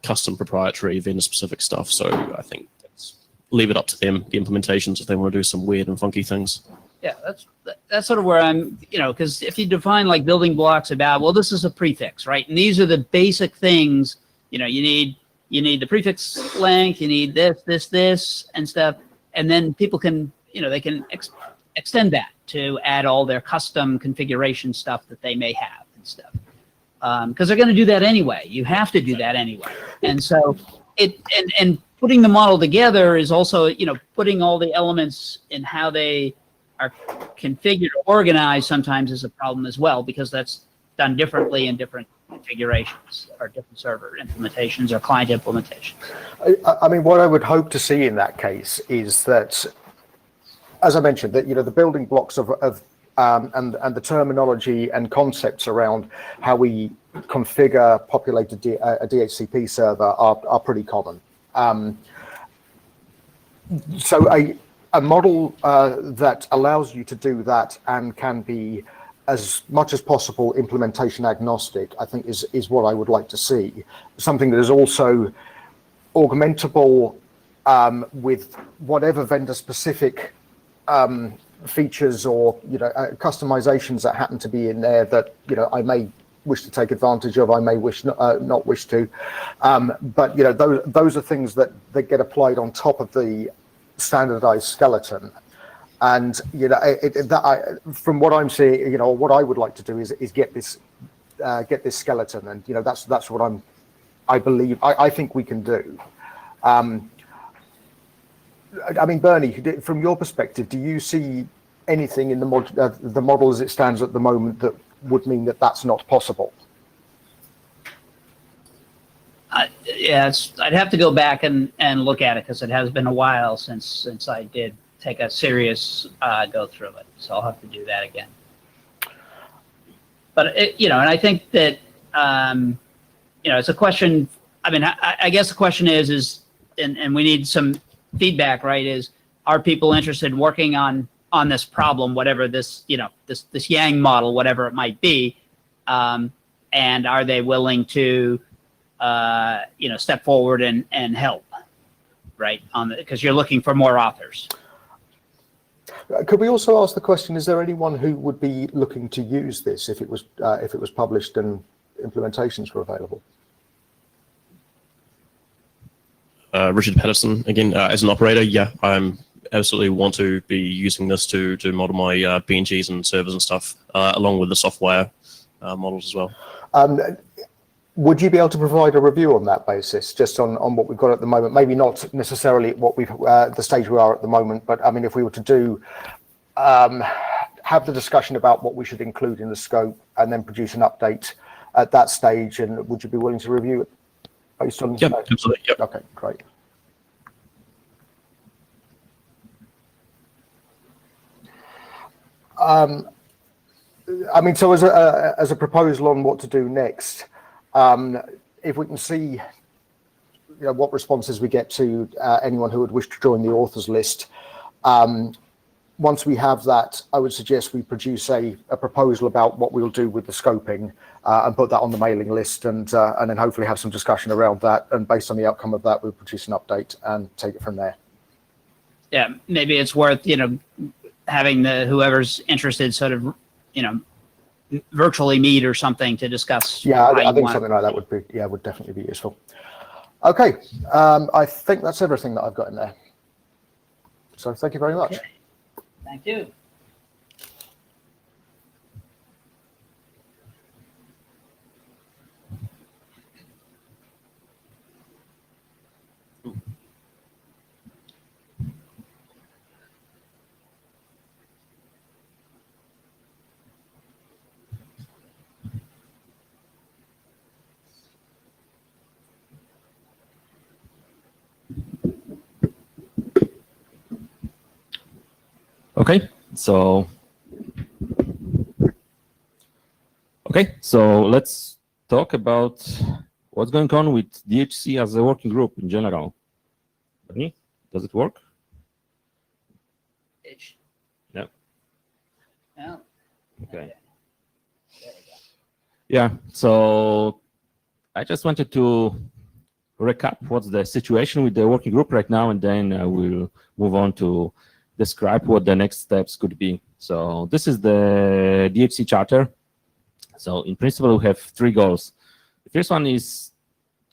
custom proprietary vendor-specific stuff. So I think leave it up to them, the implementations, if they want to do some weird and funky things. Yeah, that's sort of where I'm, because if you define like building blocks about, well, this is a prefix, right? And these are the basic things, you need the prefix length, you need this, and stuff. And then people can, they can extend that to add all their custom configuration stuff that they may have and stuff. Because they're going to do that anyway. You have to do that anyway. And so and putting the model together is also, putting all the elements in how they are configured or organized sometimes is a problem as well, because that's done differently in different configurations or different server implementations or client implementations. I mean, what I would hope to see in that case is that, as I mentioned, that the building blocks of and the terminology and concepts around how we configure populate a DHCP server are pretty common. So a model that allows you to do that and can be as much as possible implementation agnostic, I think is what I would like to see. Something that is also augmentable with whatever vendor specific features or customizations that happen to be in there that I may wish to take advantage of, I may not wish to, but those are things that get applied on top of the standardized skeleton. And from what I'm seeing, what I would like to do is get this skeleton, and that's what I think we can do. I mean, Bernie, from your perspective, do you see anything in the model as it stands at the moment that would mean that that's not possible? Yes, I'd have to go back and look at it because it has been a while since I did take a serious go through it. So I'll have to do that again. But and I think that it's a question. I mean, I guess the question is, and we need some feedback, right? Is, are people interested in working on this problem, whatever this this Yang model, whatever it might be, and are they willing to step forward and help, right? Because you're looking for more authors. Could we also ask the question: is there anyone who would be looking to use this if it was published and implementations were available? Richard Patterson again, as an operator, yeah, I'm absolutely want to be using this to model my BNGs and servers and stuff, along with the software models as well. Would you be able to provide a review on that basis, just on what we've got at the moment? Maybe not necessarily what we've the stage we are at the moment, but I mean, if we were to do have the discussion about what we should include in the scope and then produce an update at that stage, and would you be willing to review it based on? Yep, absolutely. Yep. Okay, great. I mean, so as a proposal on what to do next, if we can see what responses we get to anyone who would wish to join the authors list, once we have that, I would suggest we produce a proposal about what we'll do with the scoping and put that on the mailing list, and then hopefully have some discussion around that, and based on the outcome of that, we'll produce an update and take it from there. Yeah, maybe it's worth having whoever's interested sort of virtually meet or something to discuss. Yeah, I think something like that would definitely be useful. Okay, I think that's everything that I've got in there. So thank you very much. Okay. Thank you. Okay, so let's talk about what's going on with DHC as a working group in general. Bernie, does it work? Yeah. Yeah. Okay. Yeah, so I just wanted to recap what's the situation with the working group right now, and then we'll move on to describe what the next steps could be. So this is the DHC charter. So in principle, we have 3 goals. The first one is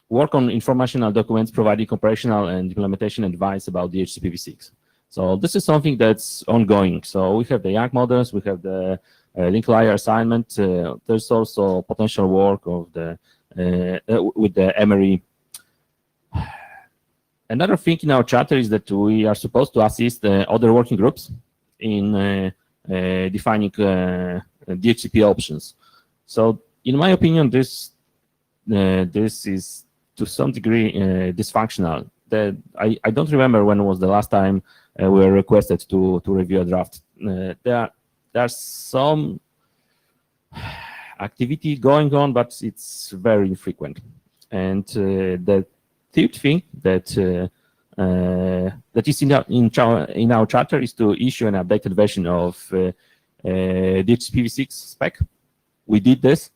work on informational documents providing operational and implementation advice about DHC PV6. So this is something that's ongoing. So we have the Yang models, we have the link layer assignment. There's also potential work of with the Emery. Another thing in our charter is that we are supposed to assist other working groups in defining DHCP options. So, in my opinion, this is to some degree dysfunctional. I don't remember when was the last time we were requested to review a draft. There's some activity going on, but it's very infrequent. And the third thing that is in our charter is to issue an updated version of DHCP6 spec. We did this,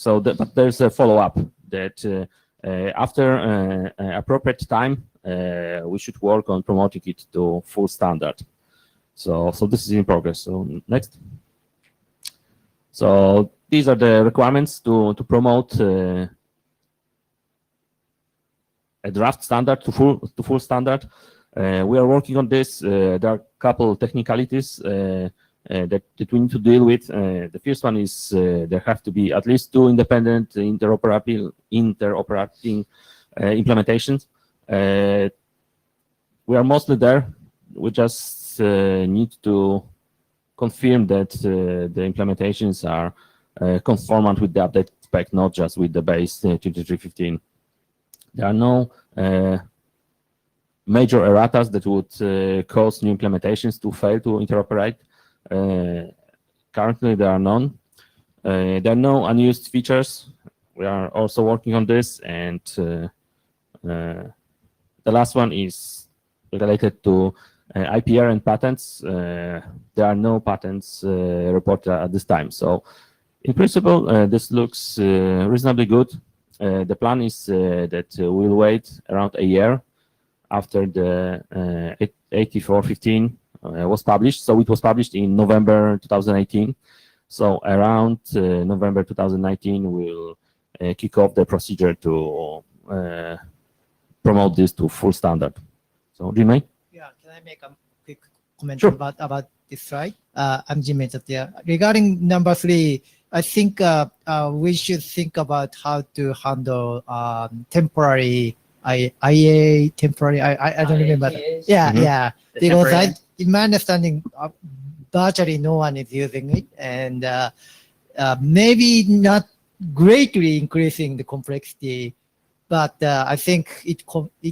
but there's a follow-up that after appropriate time we should work on promoting it to full standard. So this is in progress. So next. So these are the requirements to promote a draft standard to full standard. We are working on this. There are a couple technicalities that we need to deal with. The first one is there have to be at least 2 independent interoperating implementations. We are mostly there. We just need to confirm that the implementations are conformant with the update spec, not just with the base 2315. There are no major erratas that would cause new implementations to fail to interoperate. Currently, there are none. There are no unused features. We are also working on this. And the last one is related to IPR and patents. There are no patents reported at this time. So in principle, this looks reasonably good. The plan is that we'll wait around a year after the 8415 was published. So it was published in November 2018. So around November 2019, we'll kick off the procedure to promote this to full standard. So, Jimmy? Yeah, can I make a quick comment Sure. about this slide? I'm Jimmy Tatia. Regarding number 3, I think we should think about how to handle temporary IA temporary. I don't remember. IETFs? Yeah, Mhm. yeah. The Because temporary- in my understanding, virtually no one is using it, and maybe not greatly increasing the complexity, but I think it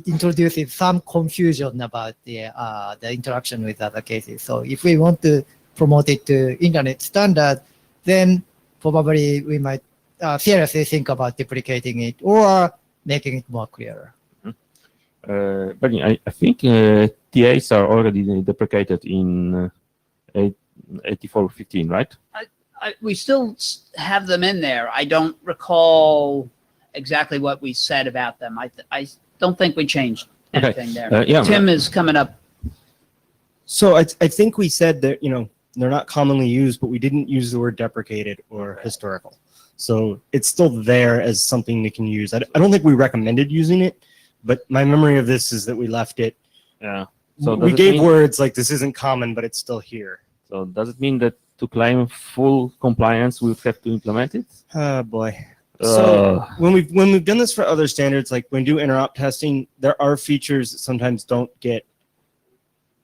introduces some confusion about the interaction with other cases. So if we want to promote it to internet standard, then probably we might seriously think about deprecating it or making it more clear. But I think TAs are already deprecated in 8415, right? We still have them in there. I don't recall exactly what we said about them. I don't think we changed Okay. anything there. Yeah. Tim is coming up. So I think we said that, they're not commonly used, but we didn't use the word deprecated or historical. So it's still there as something they can use. I don't think we recommended using it, but my memory of this is that we left it. Yeah. So We does it gave mean- words like this isn't common, but it's still here. So does it mean that to claim full compliance, we'll have to implement it? Oh boy. So Uh, when we've done this for other standards, like when we do interop testing, there are features that sometimes don't get.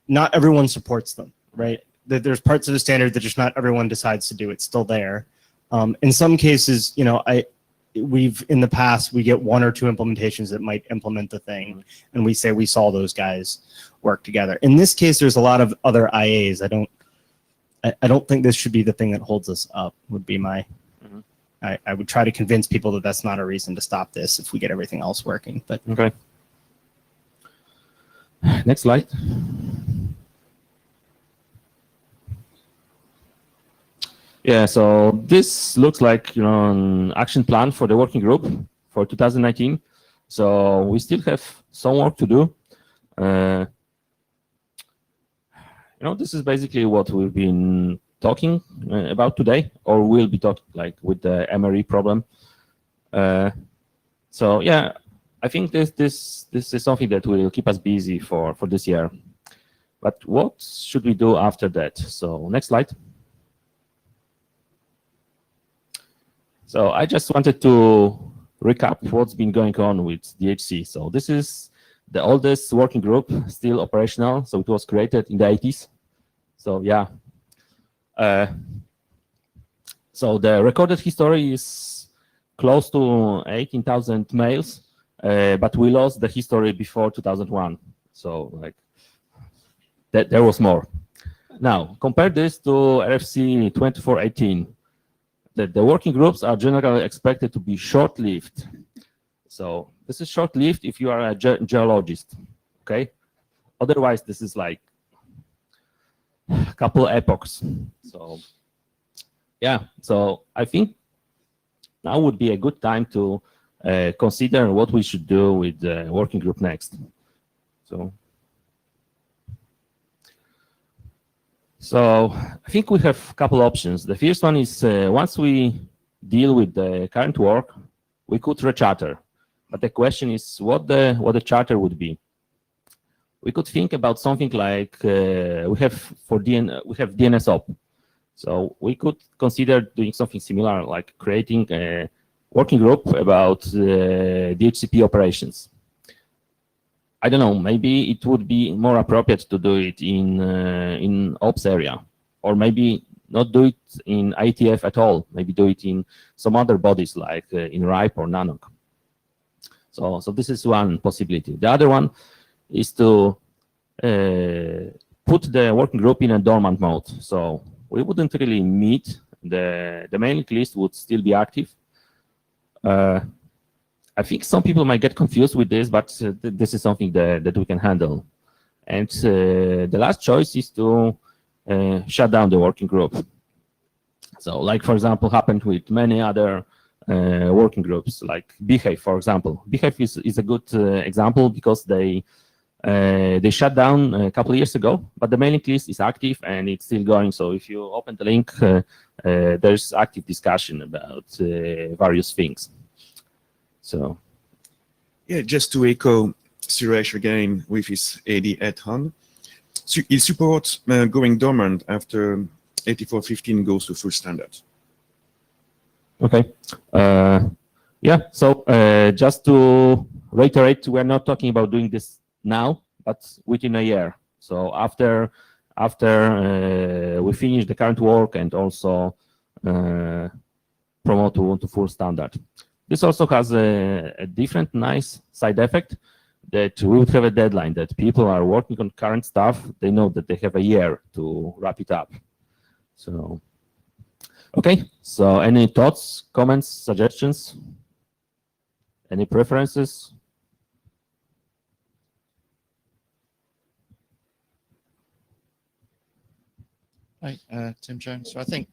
Not everyone supports them, right? There's parts of the standard that just not everyone decides to do. It's still there. In some cases, we've in the past we get 1 or 2 implementations that might implement the thing, and we say we saw those guys work together. In this case, there's a lot of other IAs. I don't think this should be the thing that holds us up. Would be my. Mhm. I would try to convince people that that's not a reason to stop this if we get everything else working. But okay. Next slide. Yeah, so this looks like an action plan for the working group for 2019. So we still have some work to do. This is basically what we've been talking about today, or we'll be talking like with the MRE problem. So yeah, I think this is something that will keep us busy for this year. But what should we do after that? So next slide. So I just wanted to recap what's been going on with DHC. So this is the oldest working group, still operational. So it was created in the 80s. So yeah. So the recorded history is close to 18,000 mails, but we lost the history before 2001. So like there was more. Now compare this to RFC 2418. The working groups are generally expected to be short-lived. So this is short-lived if you are a geologist, okay? Otherwise, this is like a couple epochs. So yeah, so I think now would be a good time to consider what we should do with the working group next. So So I think we have a couple options. The first one is once we deal with the current work, we could recharter. But the question is what the charter would be. We could think about something like we have DNS op. So we could consider doing something similar, like creating a working group about DHCP operations. I don't know, maybe it would be more appropriate to do it in ops area, or maybe not do it in IETF at all. Maybe do it in some other bodies like in RIPE or NANOC. So this is one possibility. The other one is to put the working group in a dormant mode. So we wouldn't really meet. The mailing list would still be active. I think some people might get confused with this, but this is something that we can handle. And the last choice is to shut down the working group. So like, for example, happened with many other working groups, like Behave, for example. Behave is a good example because they shut down a couple of years ago, but the mailing list is active and it's still going. So if you open the link, there's active discussion about various things. So, Yeah, just to echo Suresh again with his AD add-on, so it supports going dormant after 8415 goes to full standard. okay. Yeah, so just to reiterate, we're not talking about doing this now, but within a year. So after we finish the current work and also promote to full standard. This also has a different nice side effect that we would have a deadline, that people are working on current stuff. They know that they have a year to wrap it up. So, okay. So any thoughts, comments, suggestions? Any preferences? Hi, Tim Jones. So I think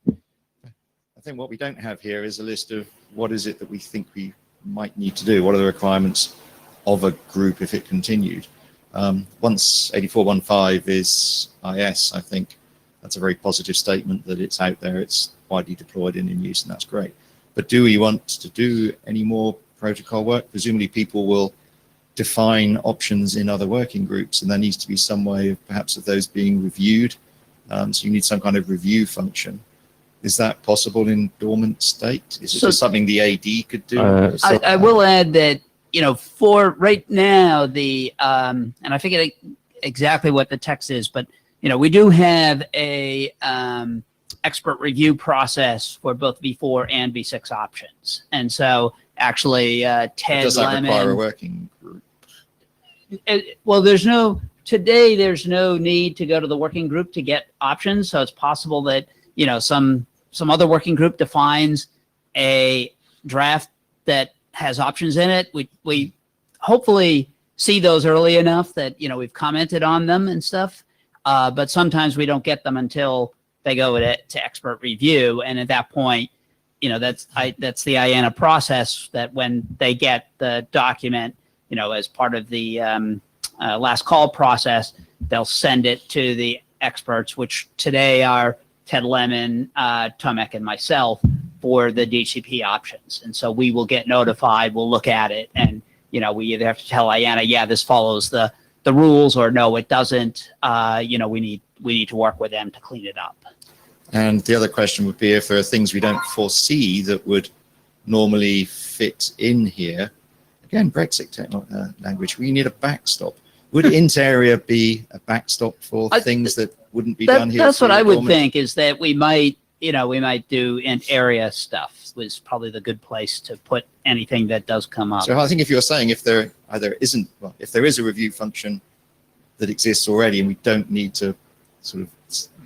what we don't have here is a list of what is it that we think we might need to do. What are the requirements of a group if it continued? Once 8415 is IS, I think that's a very positive statement that it's out there, it's widely deployed and in use, and that's great. But do we want to do any more protocol work? Presumably people will define options in other working groups, and there needs to be some way of perhaps of those being reviewed. So you need some kind of review function. Is that possible in dormant state? Is it just something the AD could do? I will add that, for right now, and I forget exactly what the text is, but, we do have a expert review process for both V4 and V6 options. And so actually, Ted does that Lemon, require a working group? Well, there's no need to go to the working group to get options. So it's possible that, some other working group defines a draft that has options in it. We hopefully see those early enough that, we've commented on them and stuff. But sometimes we don't get them until they go to expert review. And at that point, that's the IANA process, that when they get the document, as part of the last call process, they'll send it to the experts, which today are Ted Lemon, Tomek, and myself, for the DHCP options. And so we will get notified, we'll look at it, and we either have to tell IANA, yeah, this follows the rules, or no, it doesn't. We need to work with them to clean it up. And the other question would be if there are things we don't foresee that would normally fit in here. Again, Brexit language, we need a backstop. Would inter-area be a backstop for things that wouldn't be done here? That's what I would think, is that we might do area stuff was probably the good place to put anything that does come up. So I think if you're saying if there is a review function that exists already and we don't need to sort of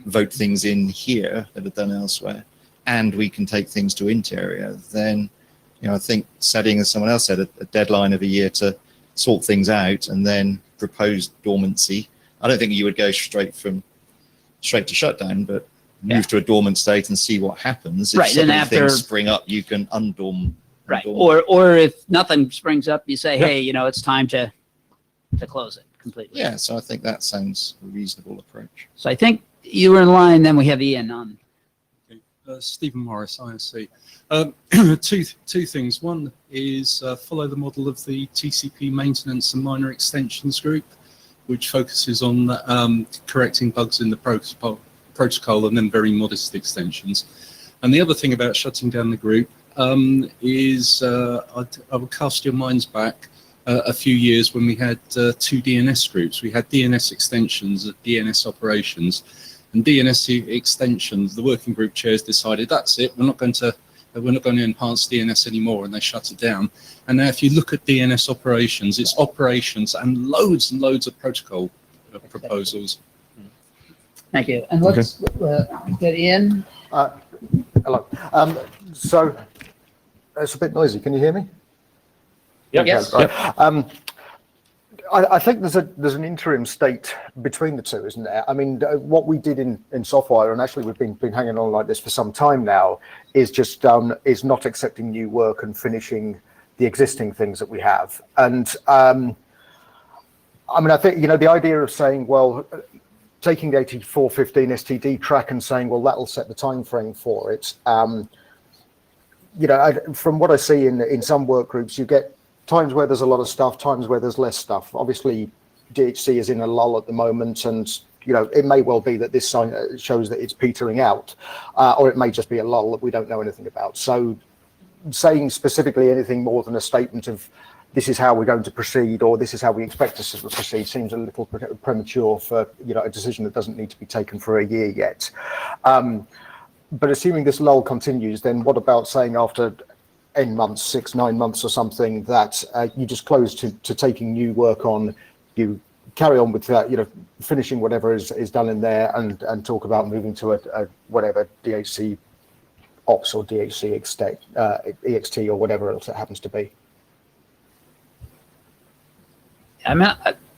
vote things in here that are done elsewhere, and we can take things to inter-area, then I think setting, as someone else said, a deadline of a year to sort things out and then propose dormancy. I don't think you would go straight to shutdown, but move to a dormant state and see what happens. If right, and after things spring up, you can undorm. Right, or if nothing springs up, you say, hey, it's time to close it completely. Yeah, so I think that sounds a reasonable approach. So I think you were in line, then we have Ian on. Stephen Morris, ISC. Two things. One is follow the model of the TCP maintenance and minor extensions group, which focuses on correcting bugs in the protocol and then very modest extensions. And the other thing about shutting down the group is I will cast your minds back a few years when we had two DNS groups. We had DNS extensions, DNS operations, and DNS extensions. The working group chairs decided that's it. We're not going to enhance DNS anymore, and they shut it down. And now, if you look at DNS operations, it's operations and loads of protocol proposals. Thank you. And let's get Ian. Hello. So it's a bit noisy. Can you hear me? Yep. Yes. Right. I think there's an interim state between the two, isn't there? I mean, what we did in Softwire, and actually we've been hanging on like this for some time now, is just is not accepting new work and finishing the existing things that we have. And I mean, I think, you know, the idea of saying, well, taking the 8415 STD track and saying, well, that'll set the time frame for it. You know, from what I see in some work groups, you get times where there's a lot of stuff, times where there's less stuff. Obviously, DHC is in a lull at the moment, and you know it may well be that this sign shows that it's petering out, or it may just be a lull that we don't know anything about. So, saying specifically anything more than a statement of this is how we're going to proceed or this is how we expect us to proceed seems a little premature for, you know, a decision that doesn't need to be taken for a year yet. But assuming this lull continues, then what about saying after N months, 6, 9 months or something, that you just close to taking new work on, you carry on with that, you know, finishing whatever is done in there and talk about moving to a whatever DHC ops or DHC EXT or whatever else it happens to be. I mean,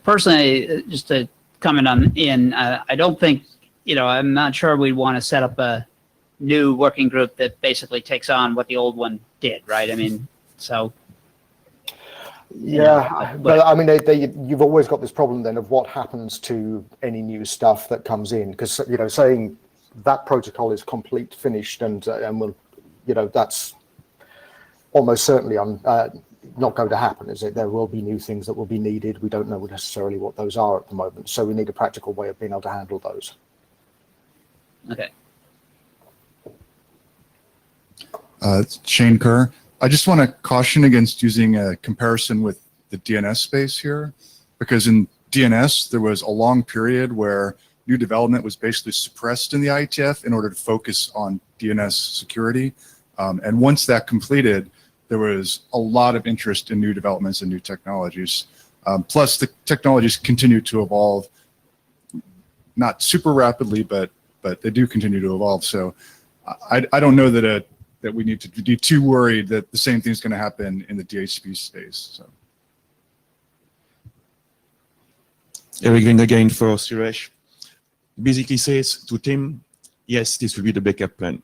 personally, just to comment on Ian, I don't think, you know, I'm not sure we'd want to set up a new working group that basically takes on what the old one did, right? I mean, so. Yeah, but I mean, you've always got this problem then of what happens to any new stuff that comes in, because, you know, saying that protocol is complete, finished, and will, you know, that's almost certainly not going to happen, is it? There will be new things that will be needed. We don't know necessarily what those are at the moment, so we need a practical way of being able to handle those. Okay. Shane Kerr. I just want to caution against using a comparison with the DNS space here, because in DNS, there was a long period where new development was basically suppressed in the IETF in order to focus on DNS security. And once that completed, there was a lot of interest in new developments and new technologies. Plus, the technologies continue to evolve, not super rapidly, but they do continue to evolve. So I don't know that that we need to be too worried that the same thing is going to happen in the DHCP space. So. Eric Green again for Suresh. Basically says to Tim, yes, this will be the backup plan.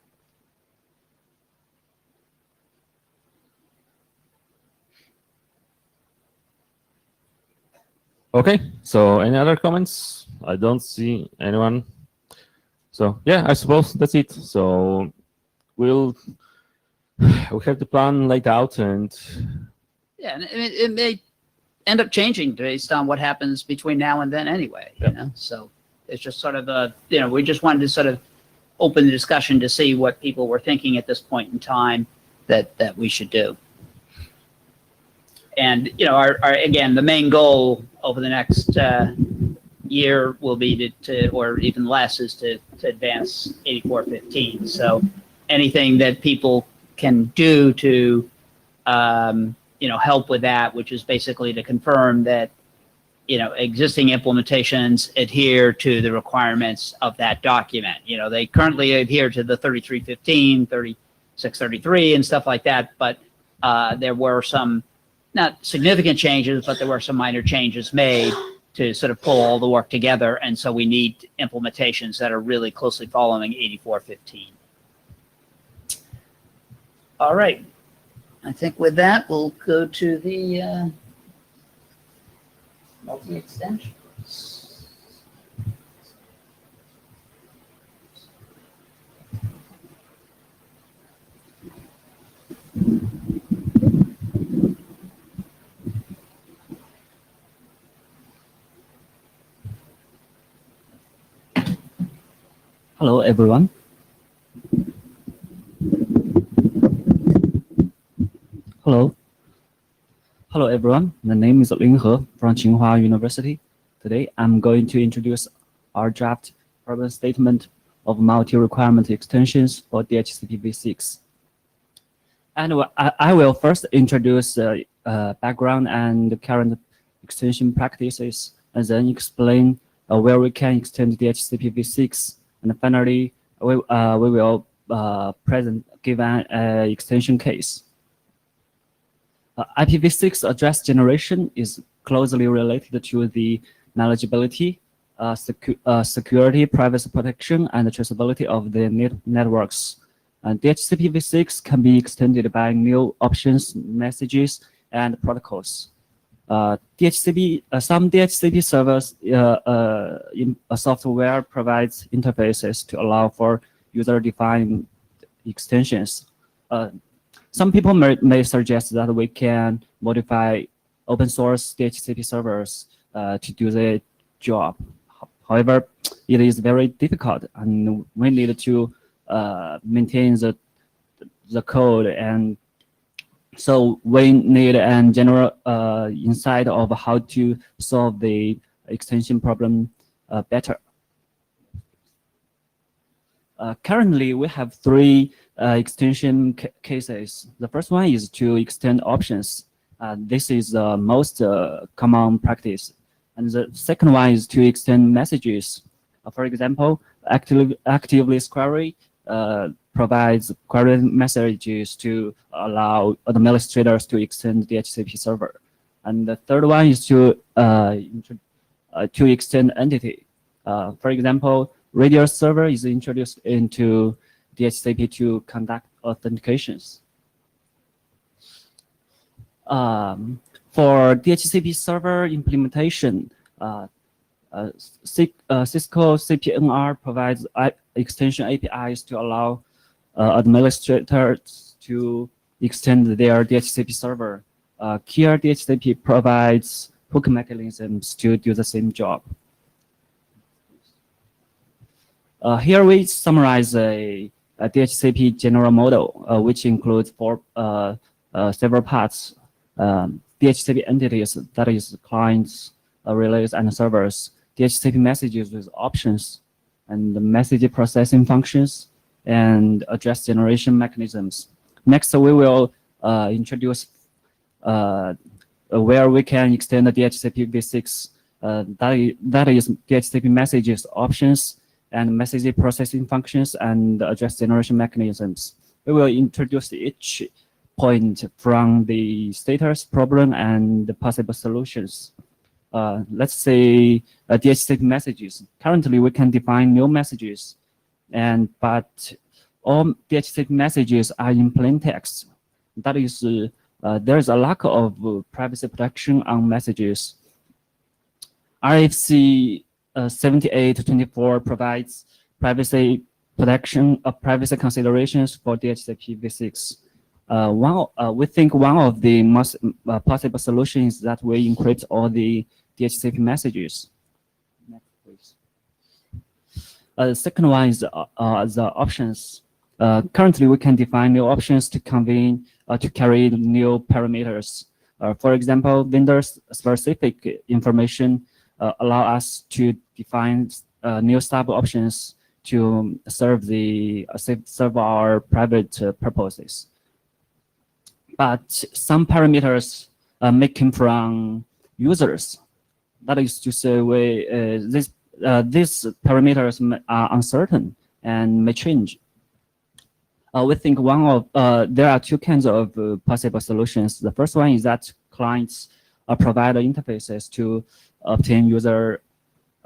Okay, so any other comments? I don't see anyone. So yeah, I suppose that's it. So we have the plan laid out, and yeah, and it may end up changing based on what happens between now and then anyway. Yep. You know, so it's just sort of you know, we just wanted to sort of open the discussion to see what people were thinking at this point in time that we should do. And you know, our again, the main goal over the next year will be to or even less, is to advance 8415. So anything that people can do to you know, help with that, which is basically to confirm that, you know, existing implementations adhere to the requirements of that document. You know, they currently adhere to the 3315, 3633 and stuff like that, but there were some not significant changes, but there were some minor changes made to sort of pull all the work together. And so we need implementations that are really closely following 8415. All right. I think with that, we'll go to the multi-extensions. Hello, everyone. Hello. Hello, everyone. My name is Lin He from Tsinghua University. Today, I'm going to introduce our draft problem statement of multi-requirement extensions for DHCP v6. And I will first introduce background and current extension practices, and then explain where we can extend DHCP v6. And finally, we will give an extension case. IPv6 address generation is closely related to the manageability, security, privacy protection, and traceability of the networks. DHCP v6 can be extended by new options, messages, and protocols. Some DHCP servers software provides interfaces to allow for user-defined extensions. Some people may suggest that we can modify open source DHCP servers to do the job. However, it is very difficult, and we need to maintain the code, and so we need a general insight of how to solve the extension problem better. Currently, we have three extension cases. The first one is to extend options. This is the most common practice. And the second one is to extend messages. For example, Actively Query provides query messages to allow administrators to extend the DHCP server. And the third one is to extend entity. For example, Radial server is introduced into DHCP to conduct authentications. For DHCP server implementation, Cisco CPNR provides extension APIs to allow administrators to extend their DHCP server. Kia DHCP provides hook mechanisms to do the same job. Here we summarize a DHCP general model, which includes several parts. DHCP entities, that is clients, relays, and servers. DHCP messages with options, and the message processing functions, and address generation mechanisms. Next, we will introduce where we can extend the DHCP v6. That is DHCP messages, options, and message processing functions, and address generation mechanisms. We will introduce each point from the status, problem, and the possible solutions. Let's say DHCP messages. Currently, we can define new messages, but all DHCP messages are in plain text. That is, there is a lack of privacy protection on messages. RFC 7824 provides privacy protection privacy considerations for DHCP v6. We think one of the most possible solutions is that we encrypt all the DHCP messages. Next, please. The second one is the options. Currently, we can define new options to convene to carry new parameters. For example, vendor-specific information allow us to define new sub options to serve our private purposes. But some parameters may come from users. That is to say, these parameters are uncertain and may change. We think there are two kinds of possible solutions. The first one is that clients provide interfaces to obtain user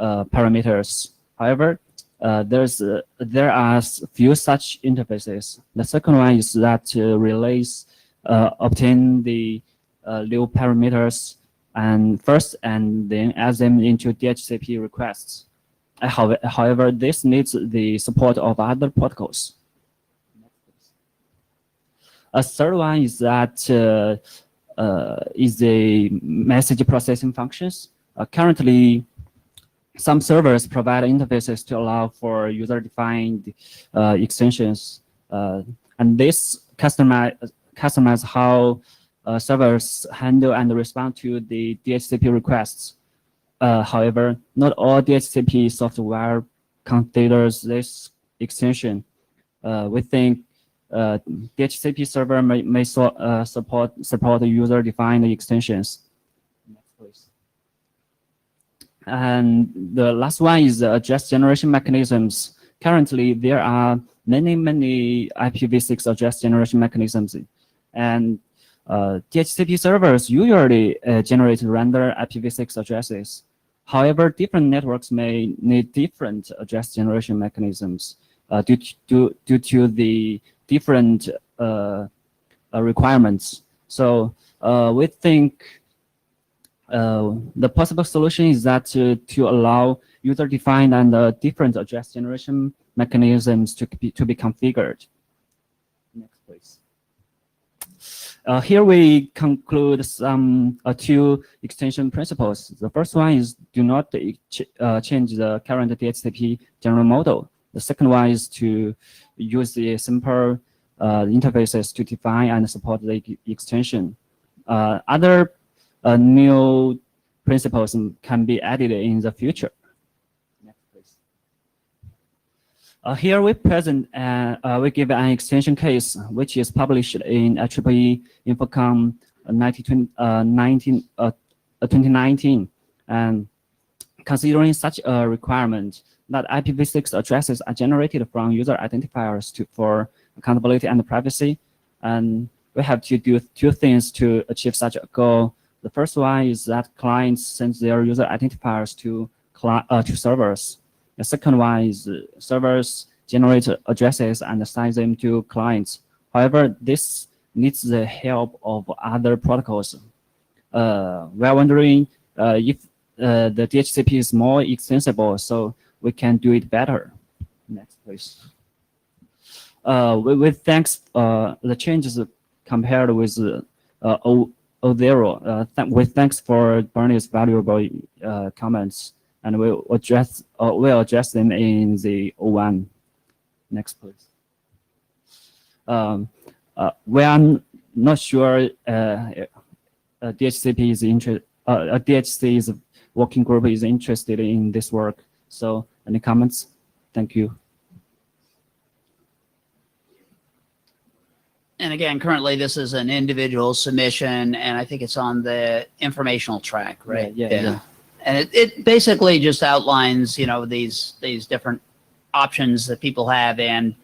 parameters. However, there are few such interfaces. The second one is that relays obtain the new parameters and then add them into DHCP requests. However, this needs the support of other protocols. A third one is that is the message processing functions. Currently, some servers provide interfaces to allow for user-defined extensions, and this customize how servers handle and respond to the DHCP requests. However, not all DHCP software considers this extension. We think DHCP server may support user-defined extensions. Next, please. And the last one is address generation mechanisms. Currently, there are many IPv6 address generation mechanisms, and DHCP servers usually generate random IPv6 addresses. However, different networks may need different address generation mechanisms due to the different requirements. So we think the possible solution is that to allow user-defined and different address generation mechanisms to be configured. Next, please. Here we conclude some two extension principles. The first one is do not change the current DHCP general model. The second one is to use the simple interfaces to define and support the extension. Other new principles can be added in the future. Next, please. Here we present, we give an extension case which is published in IEEE Infocom 2019, and considering such a requirement that IPv6 addresses are generated from user identifiers for accountability and privacy, and we have to do two things to achieve such a goal. The first one is that clients send their user identifiers to servers. The second one is servers generate addresses and assign them to clients. However, this needs the help of other protocols. We are wondering if the DHCP is more extensible, so we can do it better. Next, please. With thanks the changes compared with 0, with thanks for Bernie's valuable comments, and we'll address them in the 01. Next, please. We are not sure DHC's working group is interested in this work. So, any comments? Thank you. And again, currently this is an individual submission, and I think it's on the informational track, right? Yeah. And it basically just outlines, these different options that people have, and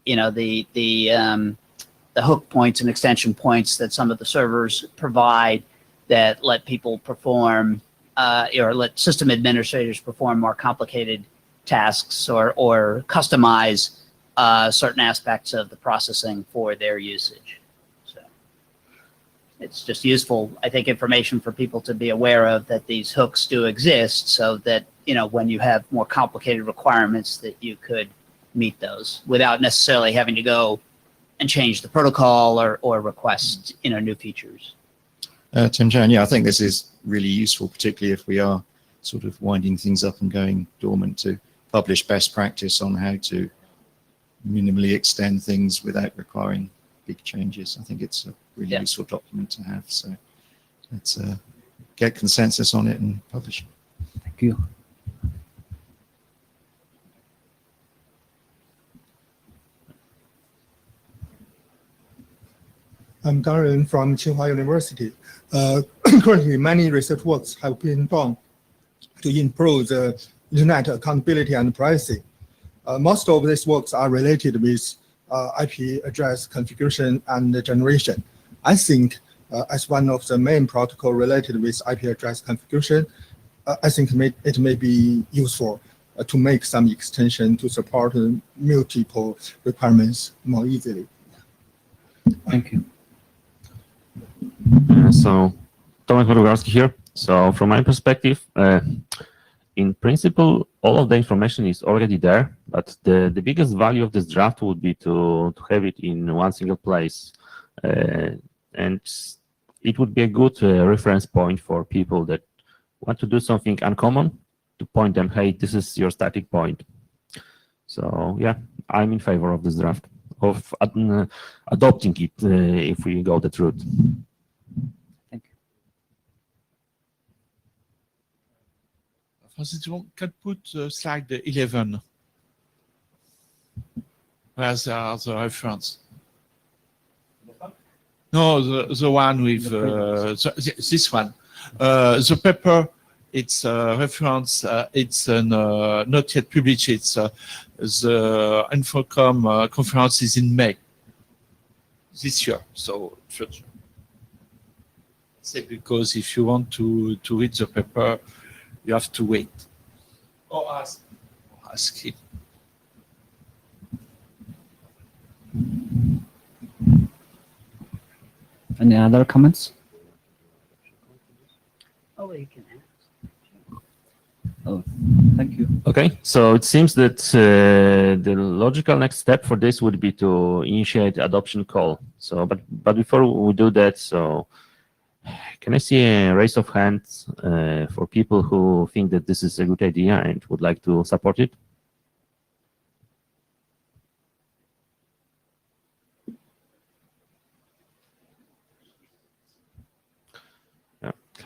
the hook points and extension points that some of the servers provide that let people perform or let system administrators perform more complicated tasks or customize certain aspects of the processing for their usage. So it's just useful, I think, information for people to be aware of, that these hooks do exist, so that, when you have more complicated requirements, that you could meet those without necessarily having to go and change the protocol or request, new features. Tim Chan, yeah, I think this is really useful, particularly if we are sort of winding things up and going dormant, to publish best practice on how to minimally extend things without requiring big changes. I think it's a really useful document to have. So let's get consensus on it and publish it. Thank you. I'm Darian from Tsinghua University. Currently, many research works have been done to improve the internet accountability and privacy. Most of these works are related with IP address configuration and generation. I think as one of the main protocol related with IP address configuration, I think it may be useful to make some extension to support multiple requirements more easily. Thank you. So, Tomek Mrugowski here. So, from my perspective, in principle, all of the information is already there, but the biggest value of this draft would be to have it in one single place. And it would be a good reference point for people that want to do something uncommon point them, hey, this is your static point. So yeah, I'm in favor of this draft, of adopting it if we go that route. Thank you. Francis, you can put slide 11. Where there are the reference. No, the one with this one. The paper, it's a reference. It's not yet published. It's the Infocom conference is in May this year. So say because if you want to read the paper, you have to wait. Or ask him. Any other comments? Oh, you can ask. Oh, thank you. Okay, so it seems that the logical next step for this would be to initiate adoption call. So, but before we do that, so can I see a raise of hands for people who think that this is a good idea and would like to support it?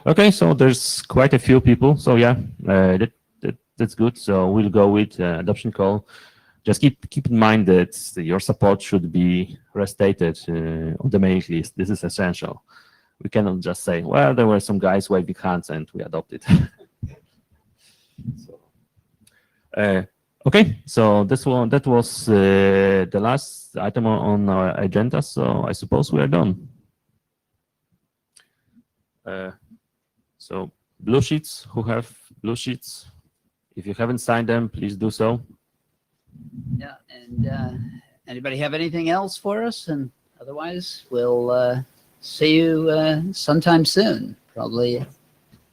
Okay, so there's quite a few people. So yeah, that's good. So we'll go with adoption call. Just keep in mind that your support should be restated on the mailing list. This is essential. We cannot just say, well, there were some guys waving hands and we adopted. Okay, so that was the last item on our agenda. So I suppose we are done. So blue sheets, who have blue sheets? If you haven't signed them, please do so. Yeah, and anybody have anything else for us? And otherwise, we'll see you sometime soon. Probably,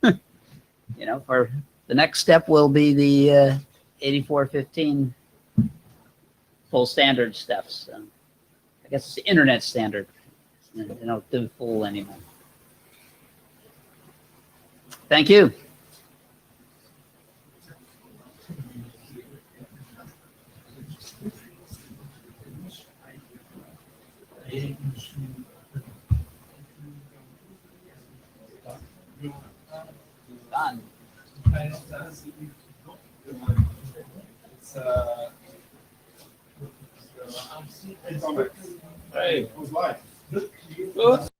for the next step will be the 8415 full standard steps. I guess it's the internet standard. They don't do full anymore. Thank you. Done. Hey, it was live.